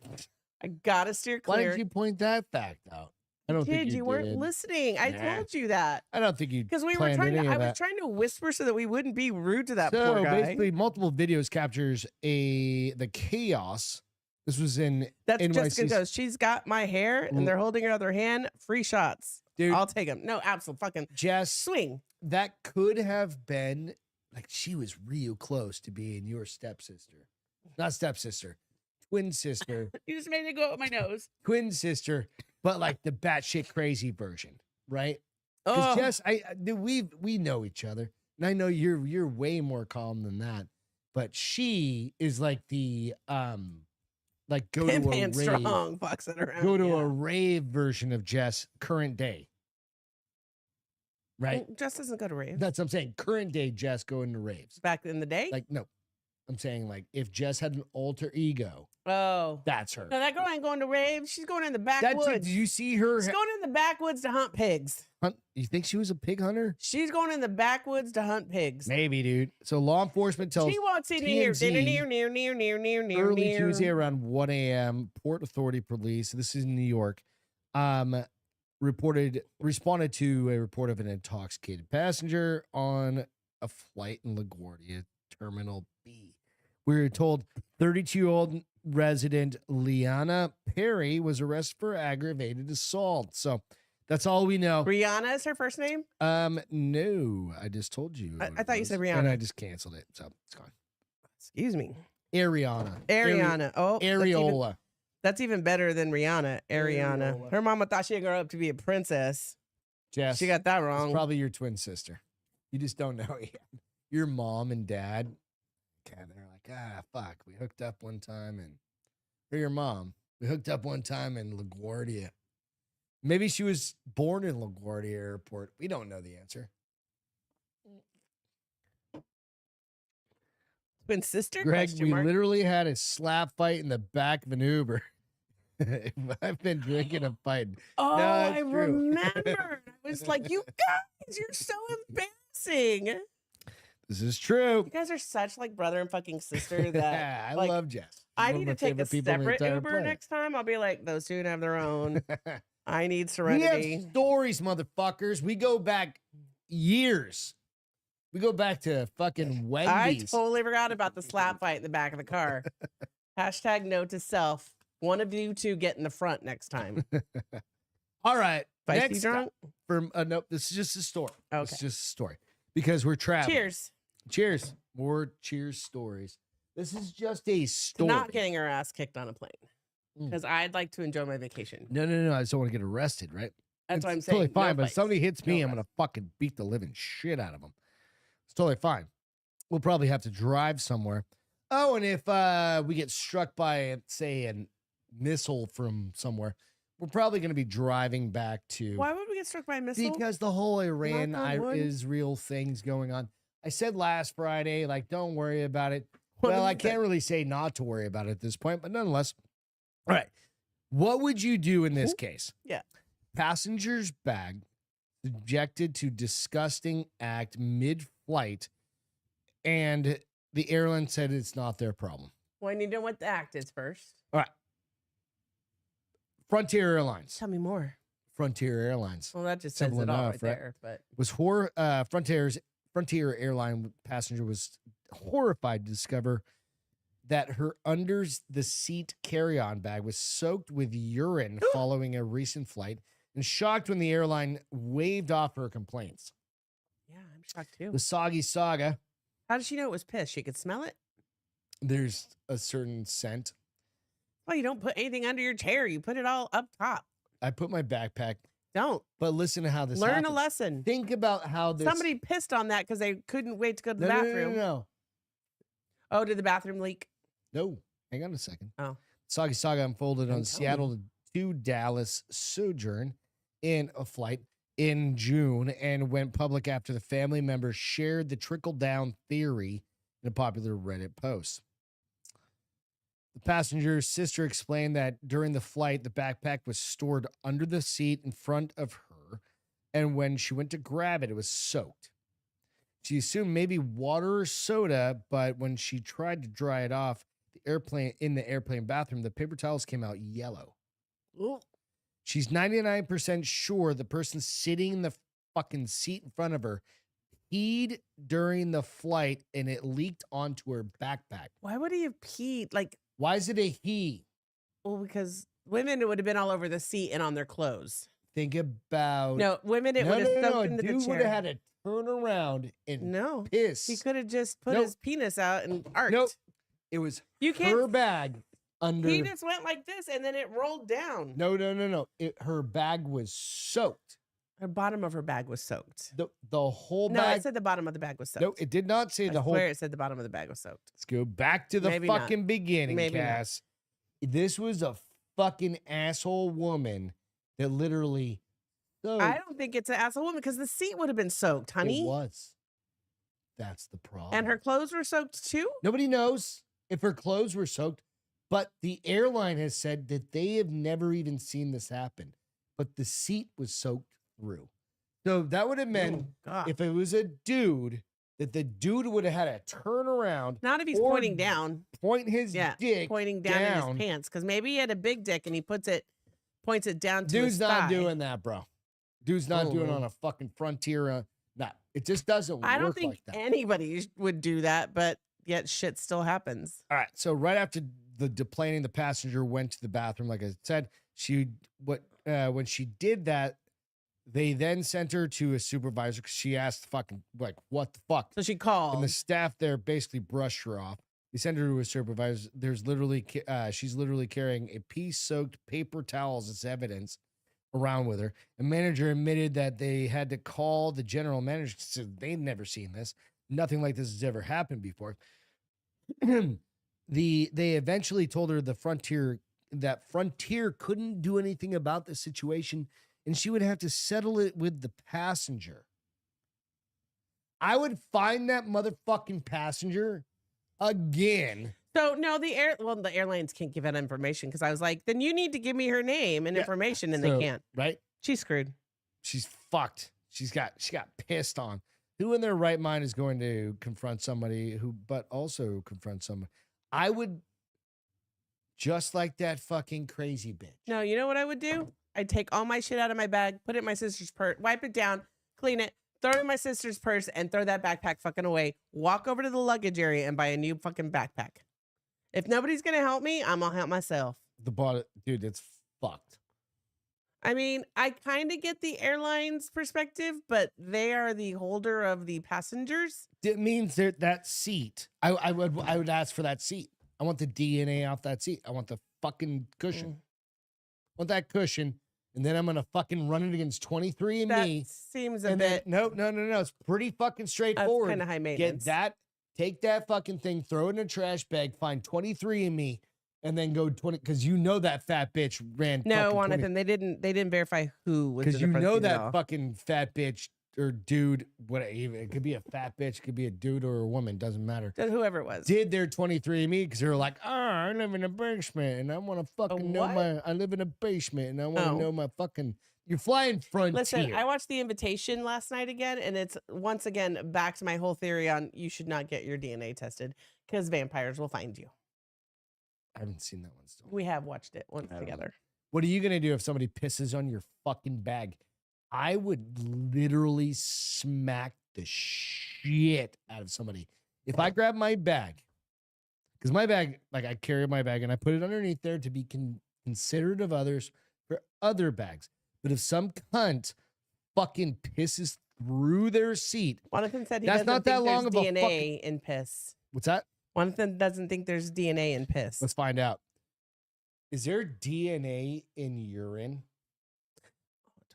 I gotta steer Why clear. did you point that fact out? I don't think Kid, you weren't did. listening. I Nah. told you that I don't think you because we were planned trying to. any of I was that. trying to whisper so that we wouldn't be rude to that So poor guy. basically, multiple videos captures the chaos. This was in That's NYC. Jessica goes. She's got my hair, Mm. and they're holding her other hand. Free shots. Dude, I'll take them. No, absolute fucking Jess, swing. that could have been like she was real close to being your stepsister, not stepsister, twin sister, You just made it go up my nose. twin sister, but like the batshit crazy version, right? Because Oh, Jess, we know each other, and I know you're way more calm than that. but she is like the like go Pimp to a and rave, strong, boxing around. go to yeah. a rave version of Jess current day. Right? Jess doesn't go to raves. That's what I'm saying. Current day Jess going to raves. Back in the day? Like, no. I'm saying like if Jess had an alter ego, oh. that's her. No, that girl ain't going to raves. She's going in the That's backwoods. it. Did you see her? She's going in the backwoods to hunt pigs. You think she was a pig hunter? She's going in the backwoods to hunt pigs. Maybe, dude. So law enforcement tells She walks in here. TMZ Near. early Tuesday around 1 a.m. Port Authority Police. This is in New York. Responded to a report of an intoxicated passenger on a flight in LaGuardia Terminal B. We were told 32-year-old resident Liana Perry was arrested for aggravated assault. So that's all we know. Rihanna is her first name? No, I just told you. I what it thought you was, said and Rihanna. I just canceled it, so it's gone. Excuse me. Ariana. Ariana. Oh, Areola. That's even better than Rihanna. Ariana. Areola. Her mama thought she'd grow up to be a princess. Jess. She got that It's wrong. probably your twin sister. You just don't know it yet. Your mom and dad, okay, they're like, fuck, we hooked up one time or your mom, we hooked up one time in LaGuardia. Maybe she was born in LaGuardia Airport. We don't know the answer. Twin sister? Greg, Question we mark. literally had a slap fight in the back of an Uber. I've been drinking and fighting. Oh, it's I true. remember. I was like, you guys, you're so embarrassing. This is true. You guys are such like brother and fucking sister that I like, love Jess. She's I one need of to my take a favorite people on the separate entire Uber planet. next time. I'll be like, those two have their own. I need We serenity. have stories, motherfuckers. We go back years. We go back to fucking I Wendy's. totally forgot about the slap fight in the back of the car. Hashtag note to self. One of you two get in the front next time. All right. Feisty Next drunk? up, from nope, this is just a story. Okay. It's just a story. Because we're traveling. Cheers. Cheers. More cheers stories. This is just a To story. not getting her ass kicked on a plane. Mm. Because I'd like to enjoy my vacation. No. I just don't want to get arrested, right? That's what I'm It's saying. totally fine, No but if fights. somebody hits me, No I'm going to fucking beat the living shit out of them. It's totally fine. We'll probably have to drive somewhere. Oh, and if we get struck by, say, a missile from somewhere, we're probably going to be driving back to... Why would we get struck by a missile? Because the whole Iran, Knock on wood. Israel thing's going on. I said last Friday, like, don't worry about it. What Well, is I it? can't really say not to worry about it at this point, but nonetheless. All right. What would you do in this case? Yeah. Passenger's bag subjected to disgusting act mid-flight, and the airline said it's not their problem. Well, I need to know what the act is first. All right. Frontier Airlines. Tell me more. Frontier Airlines. Well, that just says Simple it all enough, right right? there. But Was Frontier airline passenger was horrified to discover that her under the seat carry-on bag was soaked with urine following a recent flight, and shocked when the airline waved off her complaints. yeah, I'm shocked too. The soggy saga. How did she know it was piss? She could smell it? There's a certain scent. Well, you don't put anything under your chair. You put it all up top. I put my backpack, Don't. but listen to how this Learn happened. a lesson. Think about how this. Somebody pissed on that because they couldn't wait to go to the No, no, bathroom. no. Oh, did the bathroom leak? No, hang on a second. Oh. Soggy Saga unfolded Don't on tell me. Seattle to Dallas sojourn in a flight in June and went public after the family members shared the trickle-down theory in a popular Reddit post. The passenger's sister explained that during the flight, the backpack was stored under the seat in front of her, and when she went to grab it, it was soaked. She assumed maybe water or soda, but when she tried to dry it off in the airplane bathroom, the paper towels came out yellow. Ooh. She's 99% sure the person sitting in the fucking seat in front of her peed during the flight and it leaked onto her backpack. Why would he have peed? Like, Why is it a he? well, because women, it would have been all over the seat and on their clothes. Think about No, women, it would have soaked no. into the Dude would chair. have had to turn around and No. piss. He could have just put Nope. his penis out and arced. Nope. It was You can't. her bag under. He just went like this and then it rolled down. No. Her bag was soaked. The bottom of her bag was soaked. The whole No, bag. it said the bottom of the bag was soaked. No, it did not say I the whole. swear it said the bottom of the bag was soaked. Let's go back to the Maybe not. fucking beginning, Maybe not. Cass. This was a fucking asshole woman that literally. I don't think it's an asshole woman because the seat would have been soaked, honey. It was. That's the problem. And her clothes were soaked too? Nobody knows if her clothes were soaked, but the airline has said that they have never even seen this happen. But the seat was soaked through. So that would have meant God. if it was a dude, that the dude would have had to turn around, Not if he's or pointing down. point his Yeah, dick pointing down, in his pants. Because maybe he had a big dick and he points it down to Dude's his not thigh. doing that, bro. Dude's not doing it on a fucking frontier. Nah, it just doesn't I don't work think like that. anybody would do that, but yet shit still happens. All right. So right after the deplaning, the passenger went to the bathroom. Like I said, when she did that, they then sent her to a supervisor because she asked fucking like, what the fuck? So she called. And the staff there basically brushed her off. They sent her to a supervisor. There's literally, she's literally carrying a pea-soaked paper towels as evidence around with her. A manager admitted that they had to call the general manager because they'd never seen this. Nothing like this has ever happened before. They eventually told her that Frontier couldn't do anything about the situation and she would have to settle it with the passenger. I would find that motherfucking passenger again. So no, the airlines can't give that information because I was like, then you need to give me her name and information, and they can't. Right? She's screwed. She's fucked. She got pissed on. Who in their right mind is going to confront somebody but also confront somebody? I would just like that fucking crazy bitch. No, you know what I would do? I'd take all my shit out of my bag, put it in my sister's purse, wipe it down, clean it, throw it in my sister's purse, and throw that backpack fucking away. Walk over to the luggage area and buy a new fucking backpack. If nobody's gonna help me, I'm gonna help myself. Dude, it's fucked. I mean, I kind of get the airline's perspective, but they are the holder of the passengers. It means that seat. I would ask for that seat. I want the DNA off that seat. I want the fucking cushion. I want that cushion, and then I'm gonna fucking run it against 23andMe. That seems a bit. No. It's pretty fucking straightforward. Kind of high maintenance. Take that fucking thing, throw it in a trash bag, find 23andMe, and then go 20 because you know that fat bitch ran. No, Jonathan, they didn't verify who was because in you the know front seat at that all. fucking fat bitch or dude, whatever. It could be a fat bitch, it could be a dude or a woman, doesn't matter. Whoever it was. Did their 23andMe because they're like, I live in a basement and I want to fucking know I live in a basement and I want to know my fucking. You're flying Frontier. Listen, I watched The Invitation last night again, and it's once again back to my whole theory on you should not get your DNA tested because vampires will find you. I haven't seen that one still. We have watched it once together. What are you gonna do if somebody pisses on your fucking bag? I would literally smack the shit out of somebody. If I grab my bag, because my bag, like I carry my bag and I put it underneath there to be considerate of others for other bags. But if some cunt fucking pisses through their seat, Jonathan said he that's doesn't not think that long there's of a DNA fucking. in piss. What's that? Jonathan doesn't think there's DNA in piss. Let's find out. Is there DNA in urine?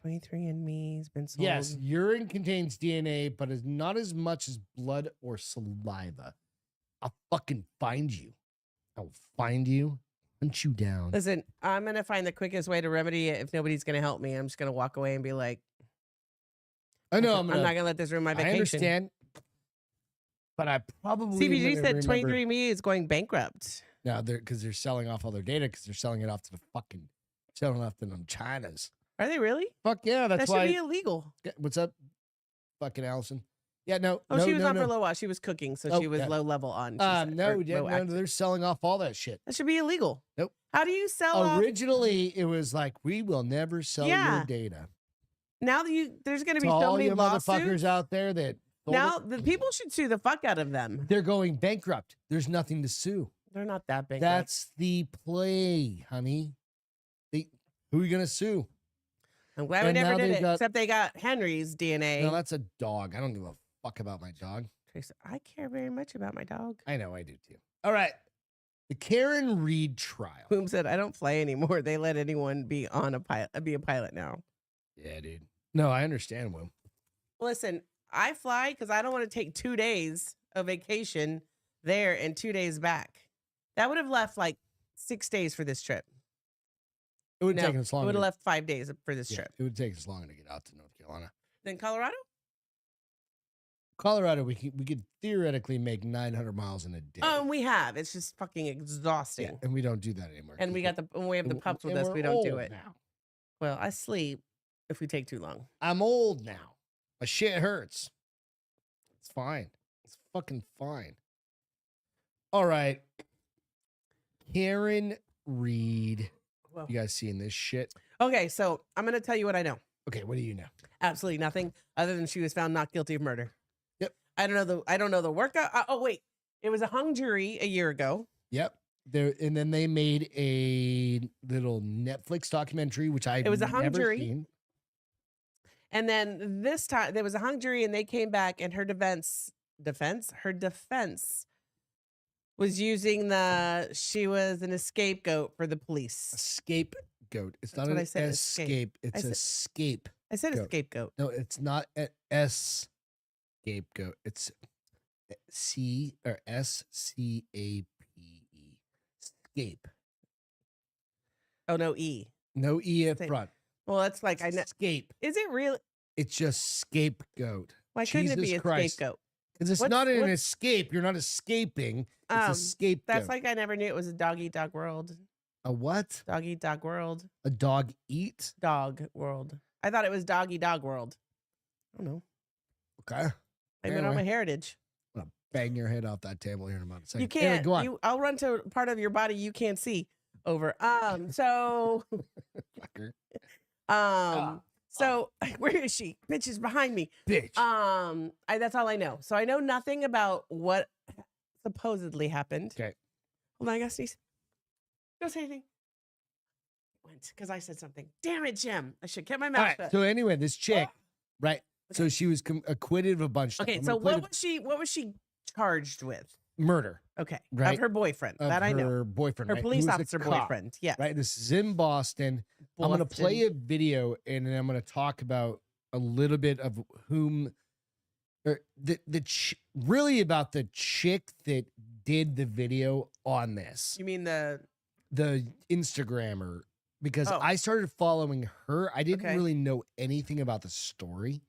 23andMe's been sold. Yes, urine contains DNA, but is not as much as blood or saliva. I'll fucking find you. I will find you, hunt you down. Listen, I'm going to find the quickest way to remedy it if nobody's going to help me. I'm just going to walk away and be like, I know I'm not going to let this ruin my vacation. I understand, but I probably CBG said remember. 23andMe is going bankrupt. No, because they're selling off all their data because they're selling it off to them Chinas. Are they really? Fuck yeah, that's that why. should be illegal. What's up, fucking Allison? Yeah, no. Oh, no, she was no, on no. for low watch. She was cooking, so she was yeah. low level on. she said, No, or yeah, low no, active. they're selling off all that shit. That should be illegal. Nope. How do you sell off? Originally, it was like we will never sell Yeah. your data. Now that there's going to be To so all many you lawsuits. motherfuckers out there that sold Now it, the people should sue the fuck out of them. they're going bankrupt. There's nothing to sue. They're not that big. That's the play, honey. Who are you gonna sue? I'm glad we and never now did they've it. got- Except they got Henry's DNA. No, that's a dog. I don't give a fuck about my dog. Teresa, I care very much about my dog. I know I do too. All right. The Karen Reed trial. Boom said, I don't fly anymore. They let anyone be on a pilot now. Yeah, dude. No, I understand, Will. Listen, I fly because I don't want to take 2 days of vacation there and 2 days back. That would have left like 6 days for this trip. It would No, take us it longer. would have left 5 days for this Yeah, trip. it would take us longer to get out to North Carolina. Then Colorado? Colorado, we could theoretically make 900 miles in a day. We have. It's just fucking exhausting. Yeah, and we don't do that anymore. And we got when we have the pups with us, we don't do it. Now. Well, I sleep if we take too long. I'm old now. My shit hurts. It's fine. It's fucking fine. All right. Karen Reed. Well, You guys seeing this shit? okay, so I'm gonna tell you what I know. Okay, what do you know? Absolutely nothing other than she was found not guilty of murder. Yep. I don't know the workout. Oh wait, it was a hung jury a year ago. Yep. There, and then they made a little Netflix documentary, which I've It was a hung never jury. seen. And then this time there was a hung jury, and they came back, and her defense was using she was an scapegoat for the police. Scapegoat. It's That's not what an I said, escape. It's I a said- scape. I said a Goat. scapegoat. No, it's not an S scapegoat. It's C or SCAPE. Scape. Oh no, E. No E at Same. front. Well, that's like I know. Scape. Is it really? It's just scapegoat. Why couldn't it be Jesus a Christ. scapegoat? Because it's What's- not an what's- escape. You're not escaping. It's a scapegoat. That's like I never knew it was a dog eat dog world. a what? Dog eat dog world. A dog eat? Dog world. I thought it was doggy dog world. I don't know. Okay. I went on Anyway. my heritage. I'm gonna bang your head off that table here in about a second. You Anyway, can't. go on. I'll run to a part of your body you can't see. Over. So. Fucker. So where is she? Bitch is behind me. Bitch. That's all I know. So I know nothing about what supposedly happened. Okay. Hold on, I got to sneeze. Don't say anything. Went because I said something. Damn it, Jim. I should keep my All mouth right. shut. So anyway, this chick, right? So she was acquitted of a bunch of stuff. Okay, I'm so gonna play what was she charged with? murder Okay, Right. of her boyfriend. of That I know. her boyfriend, Her right? police Who was a officer cop, boyfriend. Yes. Right. This is in Boston. I'm going to play a video and then I'm going to talk about a little bit of whom, or really about the chick that did the video on this, You mean the Instagrammer, because Oh. I started following her. I didn't Okay. really know anything about the story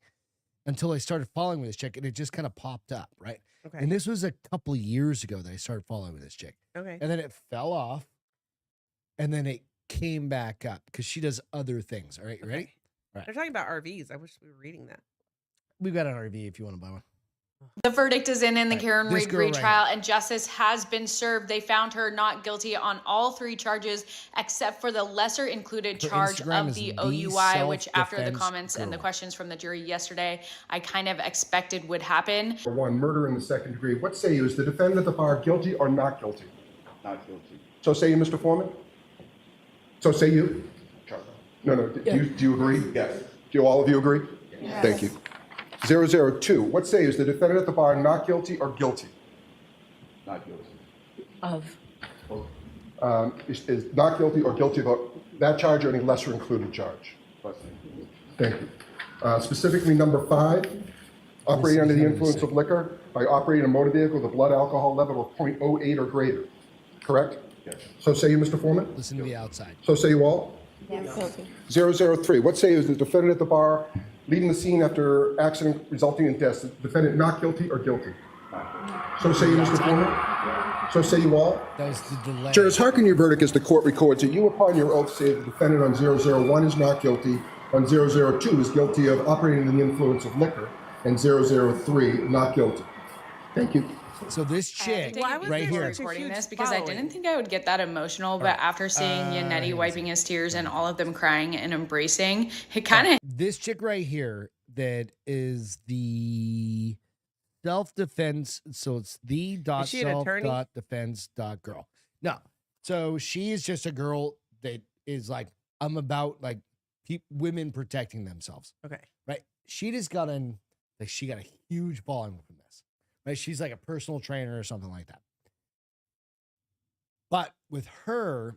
until I started following this chick, and it just kind of popped up, right? okay? And this was a couple of years ago that I started following this chick. Okay. And then it fell off. And then it came back up because she does other things. All right, you ready? Okay. Right. They're talking about RVs. I wish we were reading that. We've got an RV if you want to buy one. The verdict is in the Right, Karen this Reed girl right retrial, and justice has been served. They found her not guilty on all 3 charges, except for the lesser included Her charge Instagram of is the the OUI, which after the self-defense comments and the girl. questions from the jury yesterday, I kind of expected would happen. For 1, murder in the 2nd degree. What say you? Is the defendant at the bar guilty or not guilty? Not guilty. So say you, Mr. Foreman? So say you? No. Do you agree? Yes. Do all of you agree? Yes. Thank you. 002. What say you? Is the defendant at the bar not guilty or guilty? Not guilty. Is not guilty or guilty about that charge or any lesser included charge? Thank you. Specifically, number 5, operating under the influence of liquor by operating a motor vehicle with a blood alcohol level of 0.08 or greater. Correct? Yes. So say you, Mr. Foreman? Listen to the outside. So say you all? Yes. 003. What say you? Is the defendant at the bar leaving the scene after accident resulting in death? Is the defendant not guilty or guilty? So say you, Mr. Foreman? So say you all? That was the delay. Jurors, hearken your verdict as the court records it. You, upon your oath, say the defendant on 001 is not guilty, on 002 is guilty of operating under the influence of liquor, and 003 not guilty. Thank you. So this chick Why was right there here. such a Recording huge this because I following? didn't think I would get that emotional, but after seeing Yannetti hang wiping his tears and all of them crying and embracing, it kind of This chick right here that is the self-defense. So it's the Is she an attorney? self.defense.girl. No. So she is just a girl that is like, I'm about like women protecting themselves. Okay. Right. She just got in, like, she got a huge following from this. Right. She's like a personal trainer or something like that. But with her,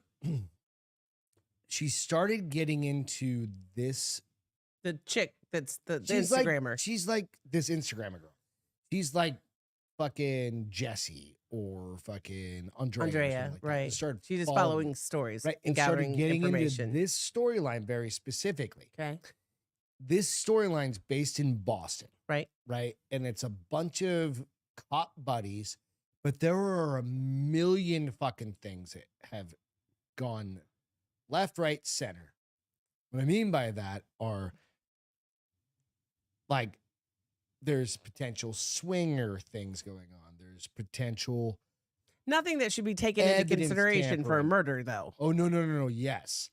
she started getting into this The chick That's the She's Instagrammer. She's like this Instagrammer girl. She's like fucking Jessie or fucking Andrea. or something like that. Right. Started She's just following following stories right, and started gathering getting information. into this storyline very specifically. Okay. This storyline's based in Boston. Right. Right. And it's a bunch of cop buddies, but there are a million fucking things that have gone left, right, center. What I mean by that are like there's potential swinger things going on. There's potential Nothing that should be taken into evidence consideration for a tampering. murder, though. Oh, no. Yes.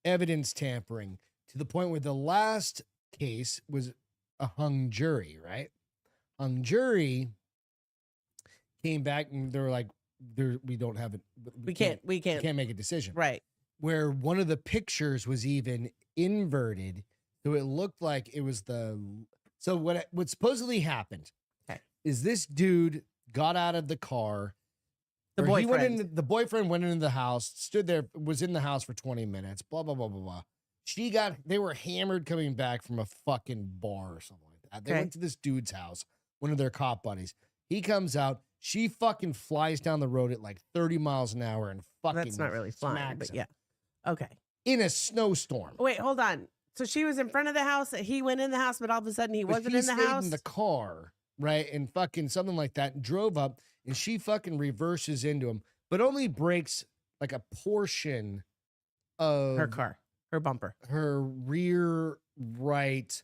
Evidence tampering to the point where the last case was a hung jury, right? Hung jury came back and they were like, we don't have it. We can't make a decision. Right. Where one of the pictures was even inverted. So it looked like it was so what supposedly happened is this dude got out of the car. The or he boyfriend. the boyfriend went into the house, stood there, was in the house for 20 minutes, blah, blah, blah, blah, blah. They were hammered coming back from a fucking bar or something like that. They went to this dude's house, one of their cop buddies. He comes out. She fucking flies down the road at like 30 miles an hour and fucking That's not really flying, smacks but him yeah. Okay. in a snowstorm. Wait, hold on. So she was in front of the house. He went in the house, but all of a sudden he But wasn't he in the stayed house. in the car, right? And fucking something like that, and drove up, and she fucking reverses into him, but only breaks like a portion of Her car, her bumper. her rear right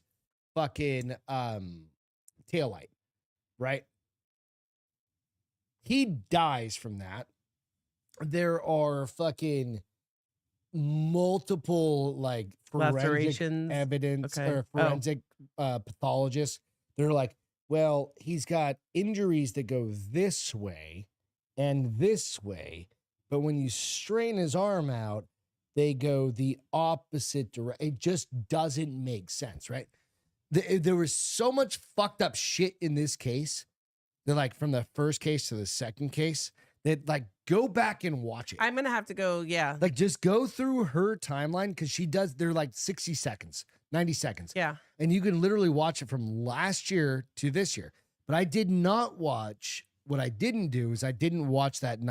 fucking taillight, right? He dies from that. There are fucking multiple like forensic Lacerations. evidence Okay. or forensic pathologists. They're like, well, he's got injuries that go this way and this way, but when you strain his arm out, they go the opposite direction. It just doesn't make sense, right? There was so much fucked up shit in this case that, like, from the first case to the second case, that, like, go back and watch it. I'm gonna have to go. Yeah. Like, just go through her timeline because she does. They're like 60 seconds, 90 seconds, Yeah. and you can literally watch it from last year to this year. But I did not watch. What I didn't do is I didn't watch that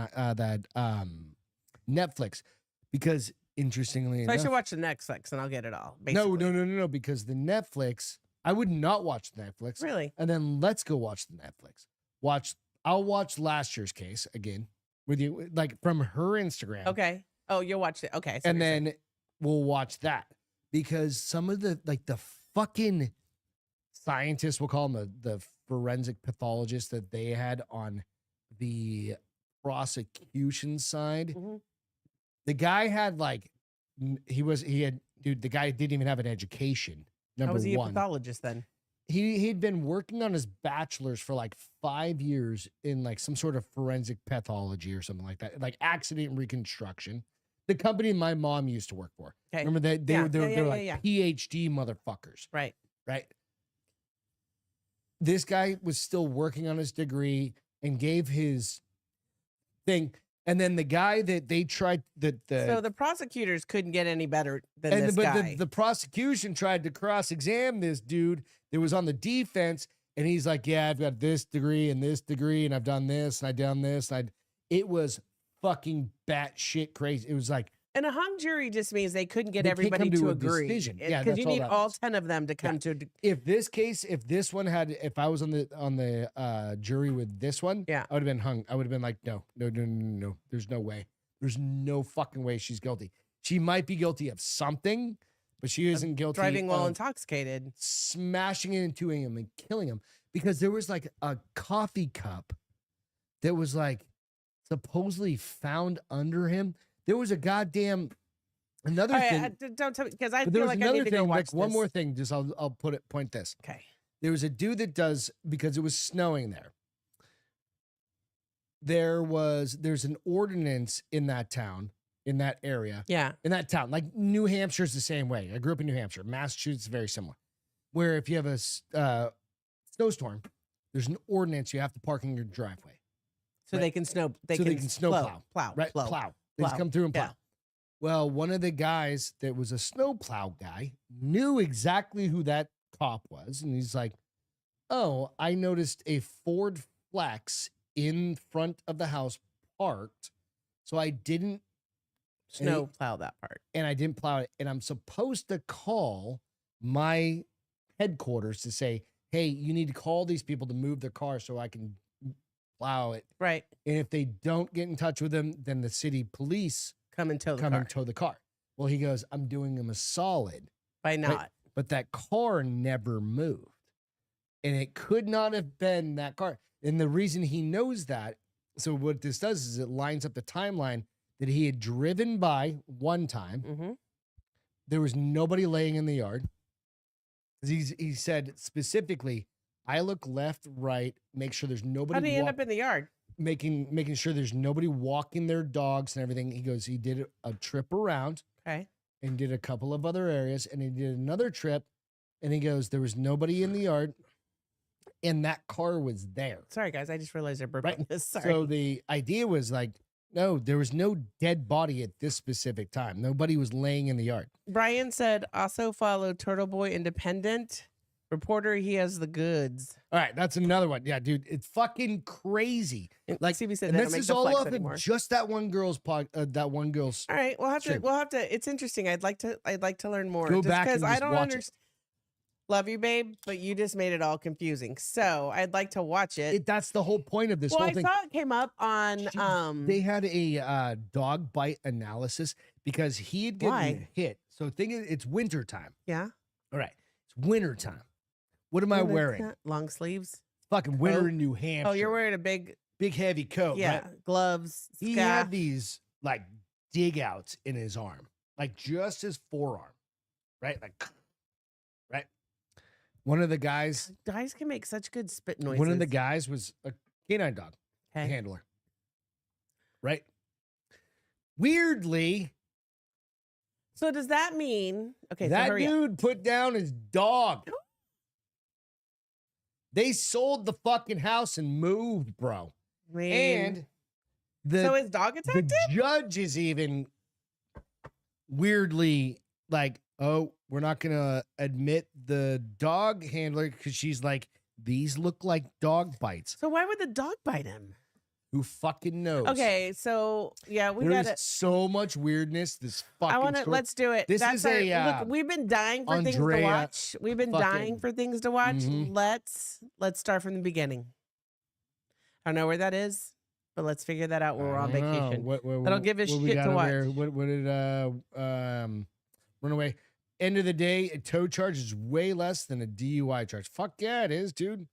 Netflix because, interestingly So I enough, should watch the Netflix and I'll get it all. no, Basically. because the Netflix, I would not watch the Netflix. Really? And then let's go watch the Netflix. I'll watch last year's case again with you, like from her Instagram. Okay. Oh, you'll watch it. Okay. And then we'll watch that because some of the fucking scientists, we'll call them the forensic pathologists that they had on the prosecution side. Mm-hmm. The guy had the guy didn't even have an education. Number How was he one. a pathologist then? He'd been working on his bachelor's for like 5 years in like some sort of forensic pathology or something like that, like accident reconstruction. The company my mom used to work for. Okay. Remember that they're like yeah. PhD motherfuckers, Right. right? This guy was still working on his degree and gave his thing. And then the guy that they tried So the prosecutors couldn't get any better than this guy. The prosecution tried to cross-examine this dude that was on the defense, and he's like, "Yeah, I've got this degree, and I've done this, and I've done this." It was fucking batshit crazy. It was like And a hung jury just means they couldn't get They can't everybody come to to a agree. decision. Yeah, Because that's you all need that all was. 10 of them to come to. if I was on the jury with this one, Yeah. I would have been hung. I would have been like, no. There's no way. There's no fucking way she's guilty. She might be guilty of something, but she isn't guilty Driving while of intoxicated. smashing into him and killing him, because there was like a coffee cup that was like supposedly found under him. There was a goddamn another All thing. right, don't tell me, because I But there feel was like I need another to go thing. watch Like one this. more thing. Just I'll point this. Okay. There was a dude that does, because it was snowing there. There's an ordinance in that town, in that area, Yeah. in that town. Like New Hampshire's the same way. I grew up in New Hampshire. Massachusetts is very similar. Where if you have a snowstorm, there's an ordinance you have to park in your driveway. So Right. they can snow. They So can they can snow plow. Right? Plow. Plow. They just Plow. come through and plow. Yeah. Well, one of the guys that was a snowplow guy knew exactly who that cop was. And he's like, oh, I noticed a Ford Flex in front of the house parked. So I didn't Snow plow that part. and I didn't plow it. And I'm supposed to call my headquarters to say, hey, you need to call these people to move their car so I can plow it. Right. And if they don't get in touch with them, then the city police Come and tow the come car. and tow the car. Well, he goes, I'm doing him a solid. By not. But that car never moved. And it could not have been that car. And the reason he knows that, so what this does is it lines up the timeline that he had driven by one time. Mm-hmm. There was nobody laying in the yard. He said specifically, I look left, right, make sure there's nobody. How did he end up in the yard? Making sure there's nobody walking their dogs and everything. He goes, he did a trip around. Okay. And did a couple of other areas, and he did another trip, and he goes, there was nobody in the yard, and that car was there. Sorry, guys. I just realized I burped Right. on this. Sorry. So the idea was like, no, there was no dead body at this specific time. Nobody was laying in the yard. Brian said, also follow Turtle Boy Independent. Reporter, he has the goods. All right, that's another one. Yeah, dude, it's fucking crazy. Like, CB said and they this don't make is the all flex off anymore. of just that one girl's that one girl's. All right, we'll have Sure. to. It's interesting. I'd like to learn more. Go just back because and I just don't watch it. understand. Love you, babe, but you just made it all confusing. So I'd like to watch it. That's the whole point of this Well, whole I thing. saw it came up on. They had a dog bite analysis because he had gotten Why? hit. So the thing is, it's winter time. Yeah. All right, it's winter time. What am I wearing? Long sleeves. Fucking winter Oh. in New Hampshire. Oh, you're wearing a big heavy coat. yeah right? gloves. He scarf. had these like dig outs in his arm, like just his forearm, right? Like, right. One of the guys Guys can make such good spit noises. One of the guys was a canine dog Okay. handler, right? Weirdly, So does that mean okay? So that hurry up. dude put down his dog. They sold the fucking house and moved, bro. Man. And the So his dog attacked the him? judge is even weirdly like, oh, we're not gonna admit the dog handler because she's like, these look like dog bites. So why would the dog bite him? Who fucking knows? Okay, so yeah, we There got is so much weirdness. This fucking I want to story. let's do it. This is a, look. We've been dying for things to Andrea watch. We've been dying fucking- for things to watch. Mhm. Let's start from the beginning. I don't know where that is, but let's figure that out when we're on I don't know. vacation. What I don't give a what we shit got to over watch. there? What did run away? End of the day, a tow charge is way less than a DUI charge. Fuck yeah, it is, dude.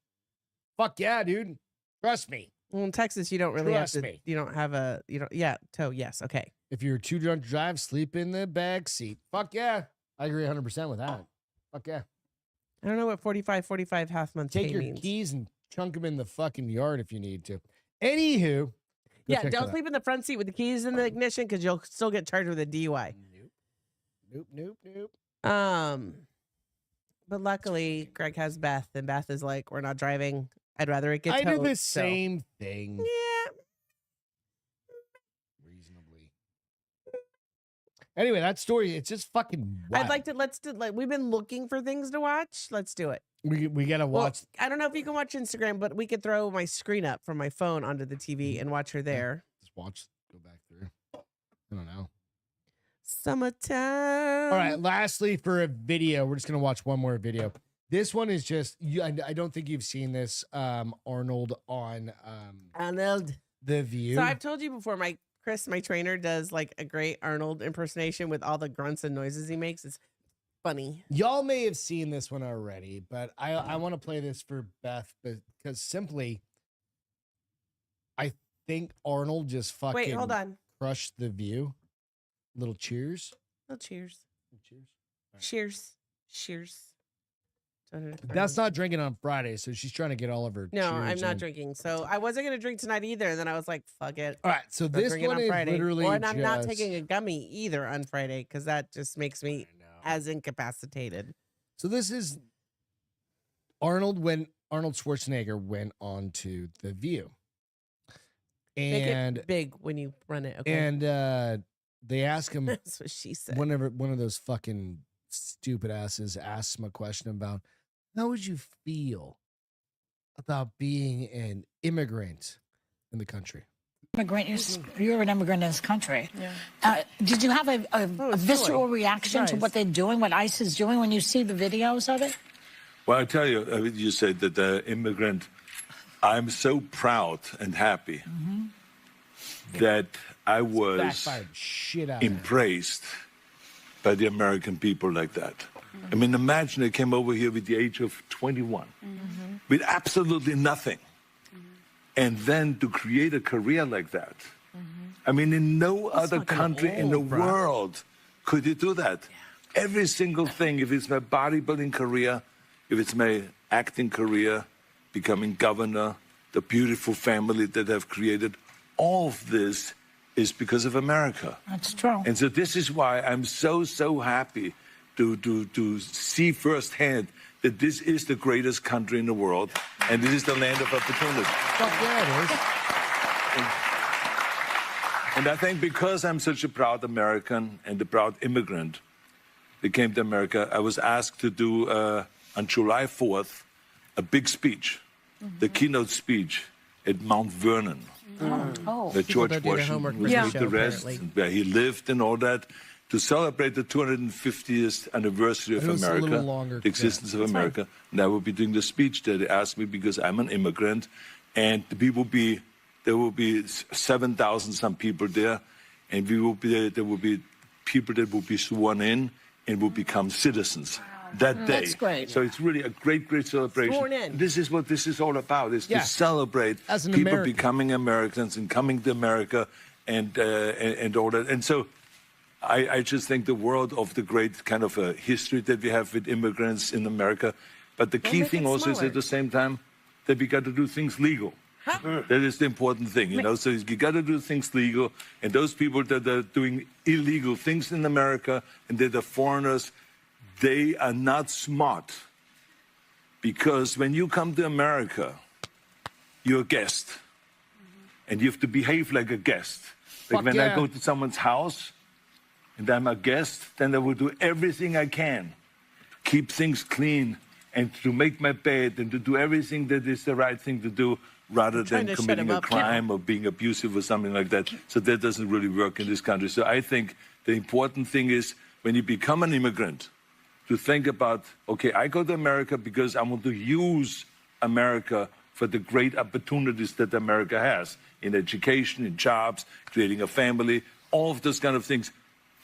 Fuck yeah, dude. Trust me. Well, in Texas, you don't really Trust have to. me. You don't have a. You don't. Yeah. Tow. Yes. Okay. If you're too drunk to drive, sleep in the back seat. Fuck yeah. I agree 100% with that. Fuck yeah. I don't know what 45 half month Take pay your means. keys and chunk them in the fucking yard if you need to. Anywho. go Yeah. check Don't that out. sleep in the front seat with the keys in the ignition because you'll still get charged with a DUI. Nope. But luckily, Greg has Beth, and Beth is like, "We're not driving. I'd rather it get I towed." do the so- same thing. Yeah. Reasonably. Anyway, that story, it's just fucking wild. I'd like to. Let's do. Like, we've been looking for things to watch. Let's do it. We gotta Well, watch. I don't know if you can watch Instagram, but we could throw my screen up from my phone onto the TV and watch her there. Just watch. Go back through. I don't know. Summertime. All right. Lastly, for a video, we're just gonna watch one more video. This one is just. I don't think you've seen this. Arnold on Arnold. The View. So I've told you before, my trainer, does like a great Arnold impersonation with all the grunts and noises he makes. It's funny. Y'all may have seen this one already, but I want to play this for Beth because simply, I think Arnold just fucking Wait, hold on. crushed The View. Little cheers. Oh, cheers. Cheers. Cheers. Cheers. That's not drinking on Friday, so she's trying to get all of her. No, I'm cheers not in. drinking. So I wasn't gonna drink tonight either. And then I was like, "Fuck it." All right, so Let's this drink it one on is Friday. literally Or I'm not just- taking a gummy either on Friday because that just makes me as incapacitated. So this is Arnold when Arnold Schwarzenegger went on to The View, Make and it big when you run it. Okay. and they ask him That's what she said. whenever one of those fucking stupid asses asks him a question about how would you feel about being an immigrant in the country? You're an immigrant in this country. Yeah. Did you have a visceral reaction to what they're doing, what ICE is doing when you see the videos of it? Well, I tell you, you said that the immigrant, I'm so proud and happy that I was Backfired shit out of embraced by the American people like that. I mean, imagine I came over here with the age of 21 with absolutely nothing. And then to create a career like that. I mean, in no other country in the world could you do that. Yeah. Every single thing, if it's my bodybuilding career, if it's my acting career, becoming governor, the beautiful family that I've created, all of this is because of America. That's true. And so this is why I'm so happy to see firsthand that this is the greatest country in the world, and this is the land of opportunity. Fuck yeah, it is. And I think because I'm such a proud American and a proud immigrant that came to America, I was asked to do, on July 4th, a big speech, the keynote speech at Mount Vernon. That George Washington was laid to rest, where he lived and all that, to celebrate the 250th anniversary of America, the existence of America. And I will be doing the speech there. They asked me because I'm an immigrant, and there will be 7,000 some people there, and there will be people that will be sworn in and will become citizens that day. That's great. So it's really a great celebration. Sworn in. This is what this is all about, is to celebrate people American. becoming Americans and coming to America and all that. And so I just think the world of the great kind of a history that we have with immigrants in America. But the key thing also is at the same time that we got to do things legal. That is the important thing, you know. So you got to do things legal. And those people that are doing illegal things in America and that are foreigners, they are not smart. Because when you come to America, you're a guest. And you have to behave like a guest. Like when I go to someone's house, and I'm a guest, then I will do everything I can to keep things clean and to make my bed and to do everything that is the right thing to do rather than committing a crime or being abusive or something like that. So that doesn't really work in this country. So I think the important thing is when you become an immigrant, to think about, okay, I go to America because I want to use America for the great opportunities that America has in education, in jobs, creating a family, all of those kind of things.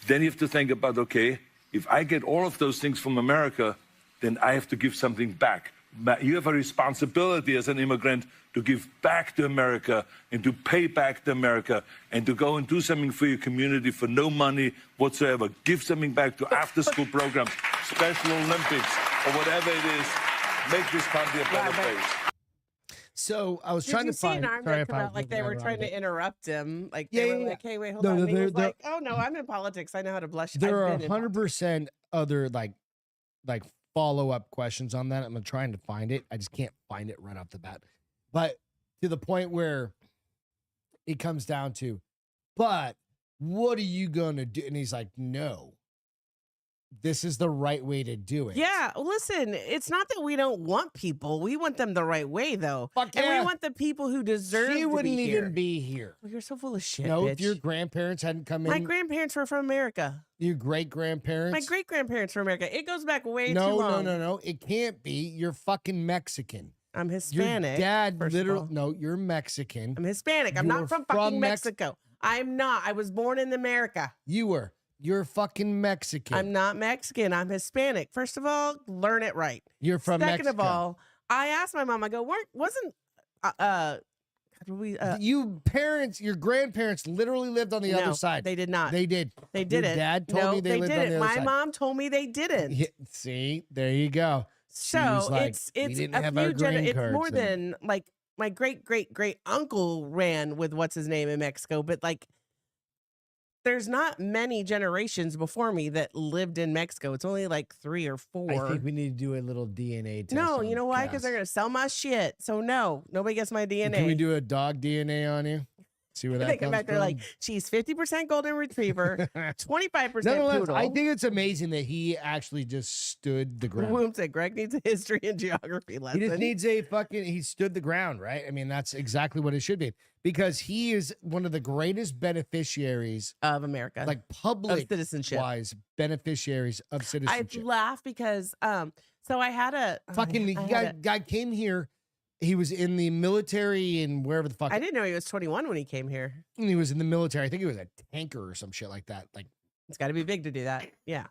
Then you have to think about, okay, if I get all of those things from America, then I have to give something back. You have a responsibility as an immigrant to give back to America and to pay back to America and to go and do something for your community for no money whatsoever. Give something back to after-school programs, Special Olympics, or whatever it is. Make this country a better place. So I was trying to see find. an arm come out like they were trying to interrupt him. Like they were like, "Hey, wait, hold No, on." no, And he was they're- like, "Oh no, I'm in politics. I know how to blush." There I've are been in 100% other like follow-up questions on that. I'm trying to find it. I just can't find it right off the bat. But to the point where it comes down to, but what are you gonna do? And he's like, no. This is the right way to do it. Yeah, listen, it's not that we don't want people. We want them the right way, though. Fuck And yeah. we want the people who deserve She to wouldn't be even here. be here. Well, you're so full of shit, No, bitch. if your grandparents hadn't come in. My grandparents were from America. Your great-grandparents. My great-grandparents were America. It goes back way too No, long. no. It can't be. You're fucking Mexican. I'm Hispanic. Your dad first of literally. all. No, you're Mexican. I'm Hispanic. I'm You're not from from fucking Mexico. I'm not. I was born in America. You were. You're fucking Mexican. I'm not Mexican. I'm Hispanic. First of all, learn it right. You're from Second Mexico. of all, I asked my mom, I go, wasn't Your grandparents literally lived on the other side. They did not. They did. They didn't. Your dad told me they lived on the didn't. other My side. mom told me they didn't. Yeah, see, there you go. She So was like, it's "We didn't a have our few green it's cards more and-" than like my great uncle ran with what's his name in Mexico, but like there's not many generations before me that lived in Mexico. It's only like 3 or 4. I think we need to do a little DNA test. No, on you know why? Because Cass. they're gonna sell my shit. So no, nobody gets my DNA. Can we do a dog DNA on you? See where that They come comes back, they're like, from? she's 50% golden retriever, 25% Nonetheless, poodle. I think it's amazing that he actually just stood the ground. Womb said Greg needs a history and geography lesson. He just needs a fucking, he stood the ground, right? I mean, that's exactly what it should be, because he is one of the greatest beneficiaries of America, like public citizenship wise beneficiaries of I citizenship. laugh because so I had a Fucking guy came here. He was in the military and wherever the fuck. I didn't know he was 21 when he came here. He was in the military. I think he was a tanker or some shit like that. Like, it's got to be big to do that. Yeah.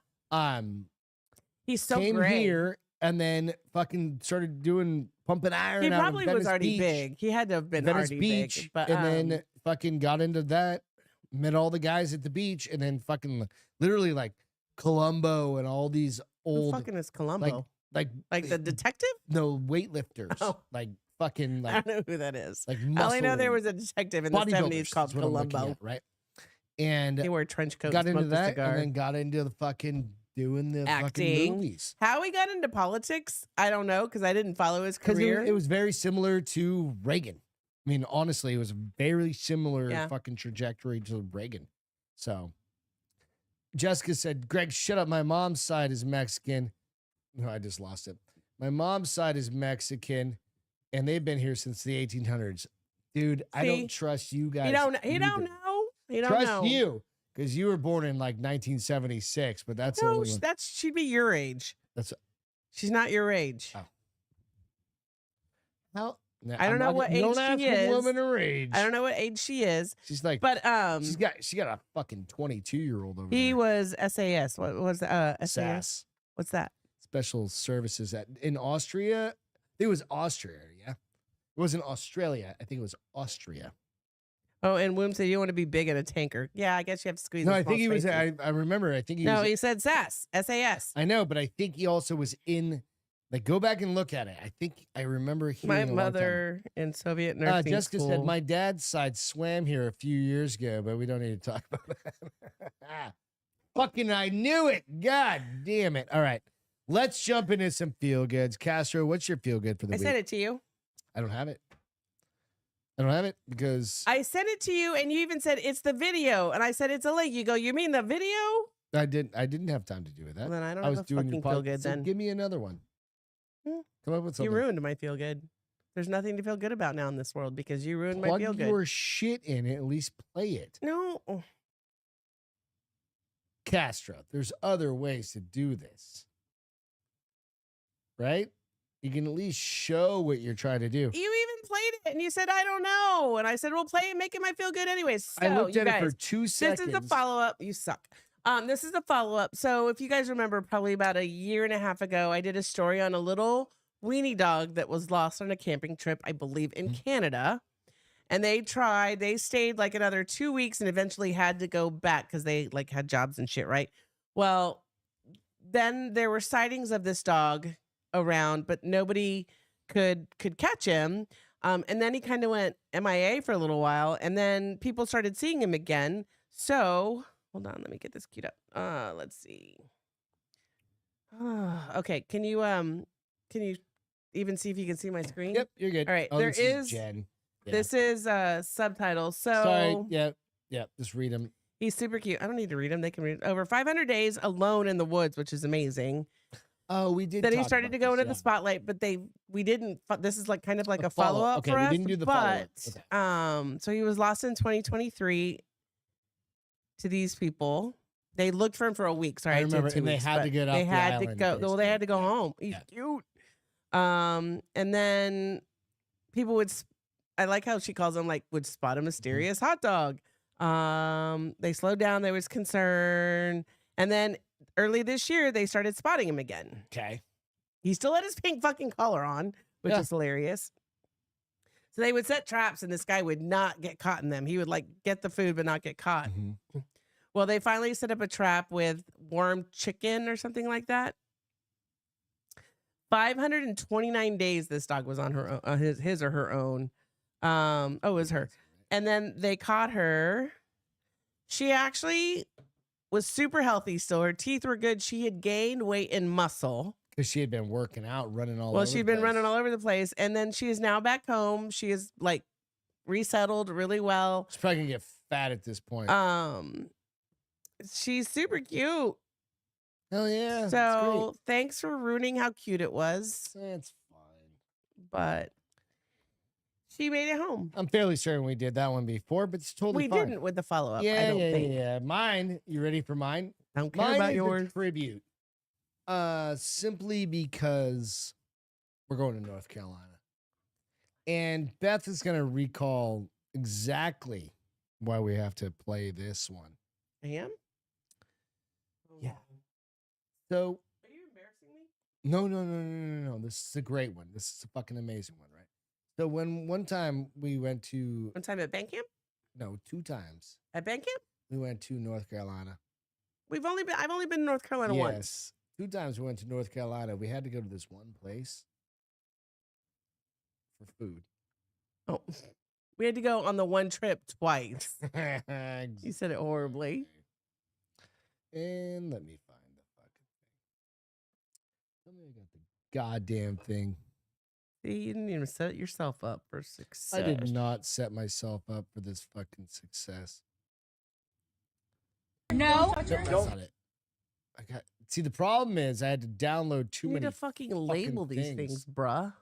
He's so came great. here and then fucking started doing pumping iron. He out of probably was Venice already Beach. big. He had to have been Venice already Beach, big. But and then fucking got into that, met all the guys at the beach, and then fucking literally like Columbo and all these who old fucking is Columbo? like the detective? no weightlifters, Oh. like fucking I like don't know who that is. like I only know muscle there was a detective in the 70s bodybuilders called is what I'm looking Columbo. at, right? And He wore a trench coat, got and into smoked a that, cigar. and then got into the fucking doing the fucking Acting. movies. How he got into politics, I don't know, because I didn't follow his Because career. it was very similar to Reagan. I mean, honestly, it was a very similar Yeah. fucking trajectory to Reagan. So Jessica said, Greg, shut up. My mom's side is Mexican. No, I just lost it. My mom's side is Mexican, and they've been here since the 1800s. Dude, I See? don't trust you guys. He don't either. know. He don't Trust know. you, because you were born in like 1976, but that's the No, only one. she'd be your age. That's She's not your age. Oh. How? I don't know what you age don't ask she a is. woman her age. I don't know what age she is. She's like, But she got a fucking 22-year-old over he there. was SAS. What was SAS? SAS. What's that? Special services in Austria. I think it was Austria, yeah. It wasn't Australia. I think it was Austria. Oh, and Womb said you want to be big in a tanker. Yeah, I guess you have to squeeze. No, in I small think he was. spaces. I remember. I think he No, was. he said SAS. SAS. I know, but I think he also was in. Like, go back and look at it. I think I remember hearing My a long time. mother in Soviet nursing Jessica school. said my dad's side swam here a few years ago, but we don't need to talk about that. Fucking, I knew it. God damn it. All right, let's jump into some feel goods. Castro, what's your feel good for the I week? sent it to you. I don't have it. I don't have it because I sent it to you, and you even said it's the video, and I said it's a link. You go, you mean the video? I didn't have time to do it. Well, then I don't I have was a doing fucking your feel good so then. give me another one. Come up with something. You ruined my feel good. There's nothing to feel good about now in this world because you ruined my Plug feel good. your shit in it. At least play it. No. Castro, there's other ways to do this. Right? You can at least show what you're trying to do. You even played it and you said, I don't know. And I said, well, play it, make it my feel good anyways. So, I looked you at guys, it for 2 seconds. This is the follow-up. You suck. This is the follow-up. So if you guys remember, probably about a year and a half ago, I did a story on a little weenie dog that was lost on a camping trip, I believe, in Canada. And they stayed like another 2 weeks and eventually had to go back because they like had jobs and shit, right? Well, then there were sightings of this dog around, but nobody could catch him. And then he kind of went MIA for a little while, and then people started seeing him again. So hold on, let me get this queued up. Let's see. Okay, can you even see if you can see my screen? Yep, you're good. All right, Oh, there this is Jen. Yeah. this is subtitles. So Sorry. Yeah. Just read them. he's super cute. I don't need to read him. They can read over 500 days alone in the woods, which is amazing. Oh, we did. Then he talk started about to go this, into the spotlight, but we didn't. This is like kind of like a follow-up. follow up Okay, for we us. didn't do the follow-up. Okay. So he was lost in 2023 to these people. They looked for him for a week. Sorry, I I did remember, 2 and they weeks, had to but get off They the had to island, go. Well, they had to go basically. home. He's Yeah. cute. And then people would. I like how she calls him like would spot a mysterious hot dog. They slowed down. There was concern, and then early this year they started spotting him again. Okay. He still had his pink fucking collar on, which Yeah. is hilarious. So they would set traps, and this guy would not get caught in them. He would like get the food but not get caught. Mm-hmm. Well, they finally set up a trap with warm chicken or something like that. 529 days this dog was on her own, his or her own. It was her. And then they caught her. She actually was super healthy still. Her teeth were good. She had gained weight and muscle. Because she had been working out, running all over. Well, she'd the been place. running all over the place. And then she is now back home. She is like resettled really well. She's probably gonna get fat at this point. She's super cute. Hell yeah. So thanks for ruining how cute it was. It's fine. But she made it home. I'm fairly certain we did that one before, but it's totally fine. We didn't with the follow-up. Yeah, I don't think. yeah. Mine, you ready for mine? I don't care Mine about is yours. a tribute. Simply because we're going to North Carolina. And Beth is going to recall exactly why we have to play this one. I am? Yeah. So, Are you embarrassing me? no. This is a great one. This is a fucking amazing one, right? So one time we went to... One time at band camp? No, 2 times. At band camp? We went to North Carolina. I've only been to North Carolina once. 2 times we went to North Carolina. We had to go to this one place for food. Oh, we had to go on the one trip twice. You said it horribly. And let me find the fucking thing. Tell me I got the goddamn thing. See, you didn't even set yourself up for success. I did not set myself up for this fucking success. No. That's not it. See, the problem is I had to download too You need many. to fucking label these things, bruh.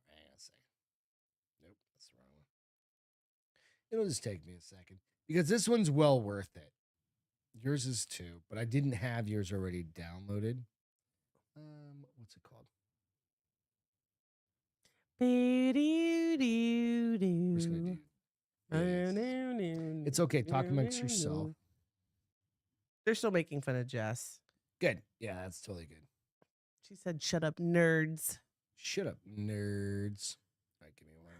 Hang on a second. Nope, that's the wrong one. It'll just take me a second because this one's well worth it. Yours is too, but I didn't have yours already downloaded. What's it called? We're just gonna do. It's okay. Talk amongst yourself. They're still making fun of Jess. Good. Yeah, that's totally good. She said, "Shut up, nerds." Shut up, nerds. All right, give me 1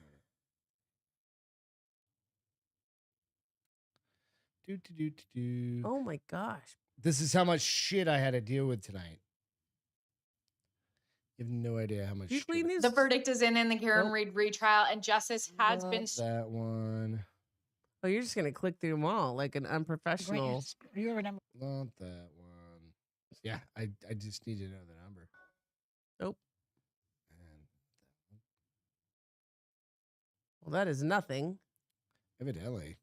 minute. Oh my gosh. This is how much shit I had to deal with tonight. You have no idea how much You shit. clean these? The verdict is in the Karen Nope. Reed retrial, and justice has Not been. that one. Oh, you're just gonna click through them all like an unprofessional. You remember? Not that one. Yeah, I just need to know the number. Nope. And Well, that is nothing. evidently.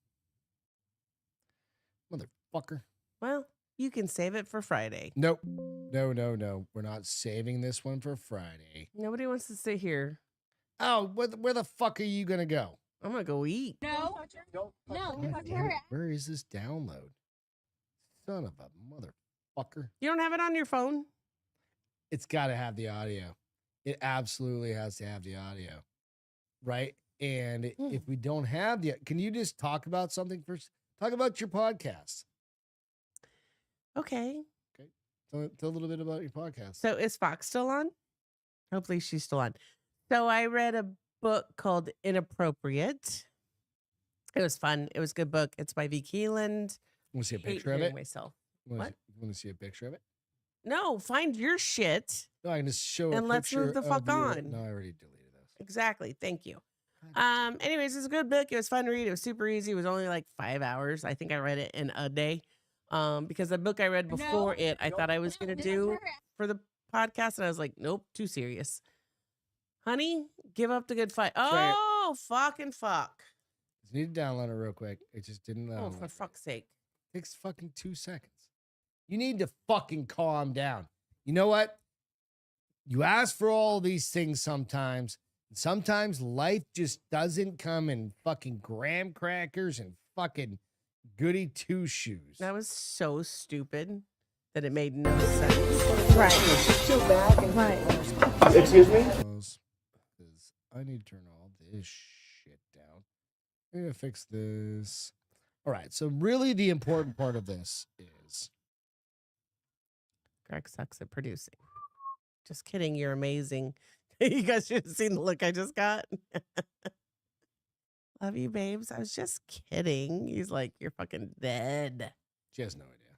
Motherfucker. Well, you can save it for Friday. Nope. No. We're not saving this one for Friday. Nobody wants to sit here. Oh, where the fuck are you gonna go? I'm gonna go eat. No. God No. damn it, where is this download? Son of a motherfucker. You don't have it on your phone? It's got to have the audio. It absolutely has to have the audio. Right? And if we don't have the, can you just talk about something first? Talk about your podcast. Okay. Tell a little bit about your podcast. So is Fox still on? Hopefully she's still on. So I read a book called Inappropriate. It was fun. It was a good book. It's by V. Keeland. Want to see a Hate picture of hearing it? myself. Want What? to see a picture of it? No, find your shit. No, I can just show a And let's move picture the fuck of your- on. No, I already deleted those. Exactly. Thank you. Anyways, it's a good book. It was fun to read. It was super easy. It was only like 5 hours. I think I read it in a day. Because the book I read before I thought I was gonna do for the podcast, and I was like, nope, too serious. Honey, give up the good fight. Oh, fucking fuck. Just need to download it real quick. It just didn't. Oh, for fuck's sake. Takes fucking 2 seconds. You need to fucking calm down. You know what? You ask for all these things sometimes. Sometimes life just doesn't come in fucking graham crackers and fucking goody 2-shoes. That was so stupid that it made no sense. Right. Right. Excuse me? Because I need to turn all this shit down. I'm going to fix this. All right. So really the important part of this is Greg sucks at producing. Just kidding. You're amazing. You guys should have seen the look I just got. Love you, babes. I was just kidding. He's like, you're fucking dead. she has no idea.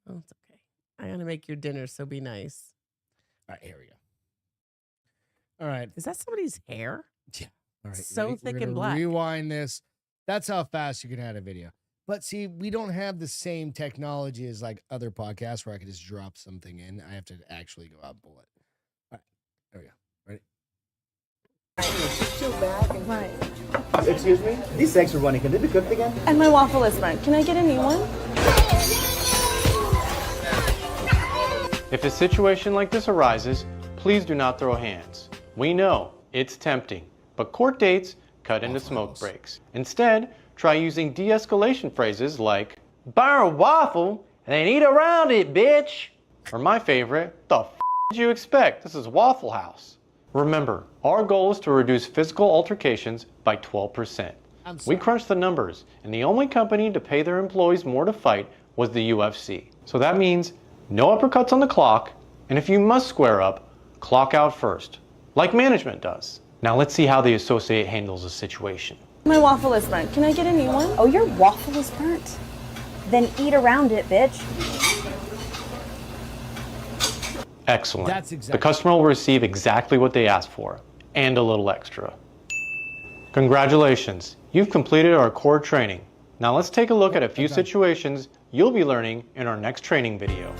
Oh, it's okay. I gotta make your dinner, so be nice. All right. Here we go. All right. Is that somebody's hair? Yeah. All right. So ready? thick We're and gonna black. Rewind this. That's how fast you can add a video. But see, we don't have the same technology as like other podcasts where I can just drop something in. I have to actually go out and pull it. All right. There we go. Ready? Chill back and excuse me? These eggs are running. Can they be cooked again? And my waffle is burnt. Can I get a new one? If a situation like this arises, please do not throw hands. We know it's tempting, but court dates cut into smoke breaks. Instead, try using de-escalation phrases like, "Buy a waffle and then eat around it, bitch." Or my favorite, "The f did you expect? This is Waffle House." Remember, our goal is to reduce physical altercations by 12%. We crunched the numbers, and the only company to pay their employees more to fight was the UFC. So that means no uppercuts on the clock, and if you must square up, clock out first, like management does. Now let's see how the associate handles the situation. My waffle is burnt. Can I get a new one? Oh, your waffle is burnt? Then eat around it, bitch. Excellent. That's exactly. The customer will receive exactly what they asked for, and a little extra. Congratulations, you've completed our core training. Now let's take a look at a few situations you'll be learning in our next training video.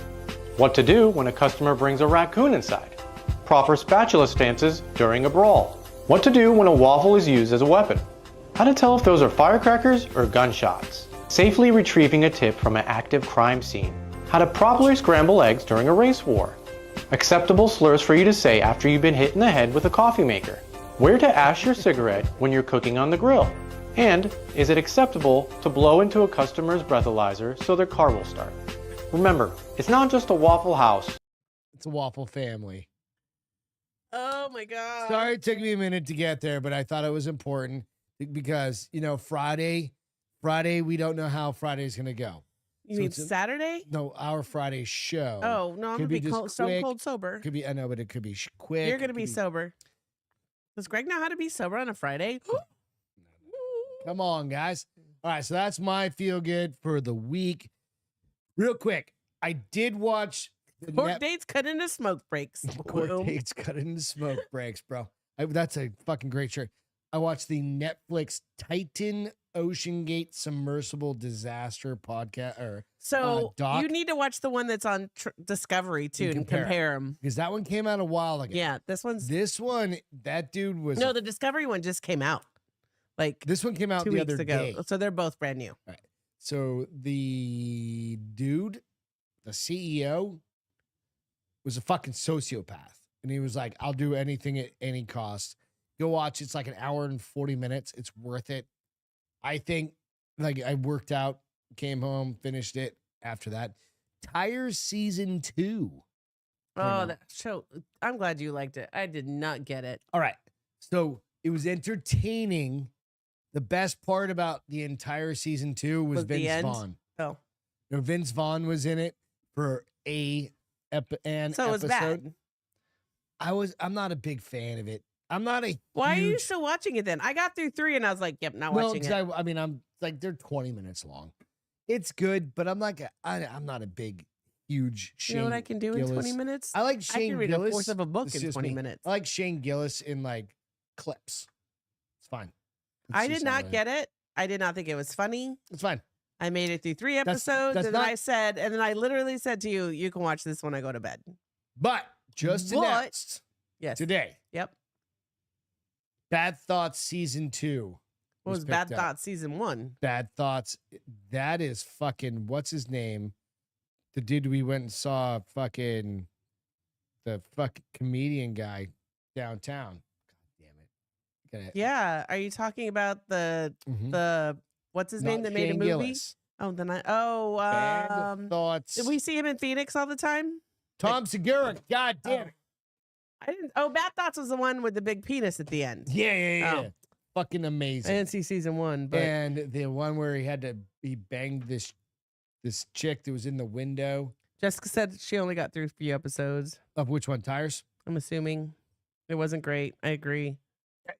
What to do when a customer brings a raccoon inside. Proper spatula stances during a brawl. What to do when a waffle is used as a weapon. How to tell if those are firecrackers or gunshots. Safely retrieving a tip from an active crime scene. How to properly scramble eggs during a race war. Acceptable slurs for you to say after you've been hit in the head with a coffee maker. Where to ash your cigarette when you're cooking on the grill. And is it acceptable to blow into a customer's breathalyzer so their car will start? Remember, it's not just a Waffle House. It's a waffle family. Oh my God. Sorry it took me a minute to get there, but I thought it was important because, you know, Friday, we don't know how Friday's going to go. You mean Saturday? No, our Friday show. Oh, no, I'm going to be stone cold sober. Could be, I know, but it could be quick. You're going to be sober. Does Greg know how to be sober on a Friday? Come on, guys. All right, so that's my feel good for the week. Real quick, I did watch the Court dates cut into smoke breaks. Court dates cut into smoke breaks, bro. That's a fucking great shirt. I watched the Netflix Titan Ocean Gate Submersible Disaster podcast or doc. You need to watch the one that's on Discovery too and compare them because that one came out a while ago. Yeah, this one. That dude was the Discovery one just came out. Like this one came out 2 the weeks other ago, day. so they're both brand new. All right. So the dude, the CEO, was a fucking sociopath, and he was like, "I'll do anything at any cost." Go watch. It's like an hour and 40 minutes. It's worth it. I think, like, I worked out, came home, finished it after that. Tires season 2. Oh, that show. I'm glad you liked it. I did not get it. All right. So it was entertaining. The best part about the entire season 2 was Vince Vaughn. Oh. No, Vince Vaughn was in it for an episode. So it was bad. I'm not a big fan of it. I'm not a Why are you still watching it then? I got through 3 and I was like, yep, not watching it. I mean, I'm like, they're 20 minutes long. It's good, but I'm like, I'm not a big, huge Shane You know what I can do Gillis. in 20 minutes? I like Shane I can read Gillis. a fourth of a book in 20 minutes. I like Shane Gillis in like clips. It's fine. I did not get it. I did not think it was funny. It's fine. I made it through 3 episodes, and then I literally said to you, you can watch this when I go to bed. But just announced today. Yep. Bad Thoughts Season 2. What was Bad Thoughts Season 1? Bad Thoughts. That is fucking, what's his name? The dude we went and saw the fucking comedian guy downtown. God damn it. Yeah. Are you talking about the what's his name that made a Shane movie? Gillis. Oh, Bad Thoughts. Did we see him in Phoenix all the time? Tom Segura. God damn it. I didn't. Oh, Bad Thoughts was the one with the big penis at the end. Yeah. Oh. Fucking amazing. I didn't see season 1, but and the one where he banged this chick that was in the window. Jessica said she only got through a few episodes. Of which one? Tires? I'm assuming it wasn't great. I agree.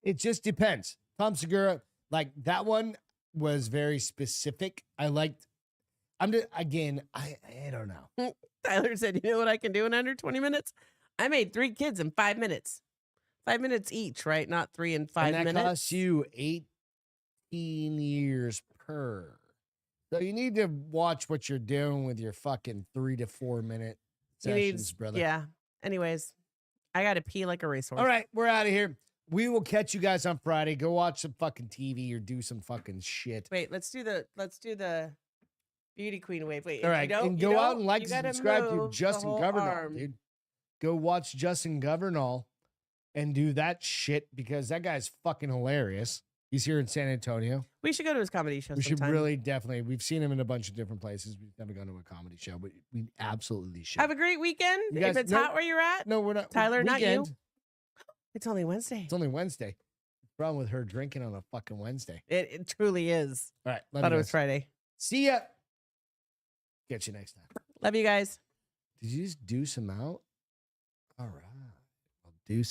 It just depends. Tom Segura, like that one was very specific. I don't know. Tyler said, "You know what I can do in under 20 minutes? I made 3 kids in 5 minutes. 5 minutes each, right? Not 3 and 5 and that minutes. costs you 18 years per. So you need to watch what you're doing with your fucking 3 to 4 minute sessions, brother. Yeah. Anyways, I got to pee like a racehorse. All right, we're out of here. we will catch you guys on Friday. Go watch some fucking TV or do some fucking shit. Wait, let's do the beauty queen wave. Wait, All right, and go out and like and subscribe to Justin Governal, dude. Go watch Justin Governal and do that shit because that guy's fucking hilarious. He's here in San Antonio. We should go to his comedy show. We should really definitely. We've seen him in a bunch of different places. We've never gone to a comedy show, but we absolutely should. Have a great weekend. You guys- if it's no- hot where you're at. No, we're not. Tyler, not you. Weekend. It's only Wednesday. It's only Wednesday. Problem with her drinking on a fucking Wednesday. It truly is. All right. Thought it was Friday. See ya. Get you next time. Love you guys. Did you just deuce him out? All right.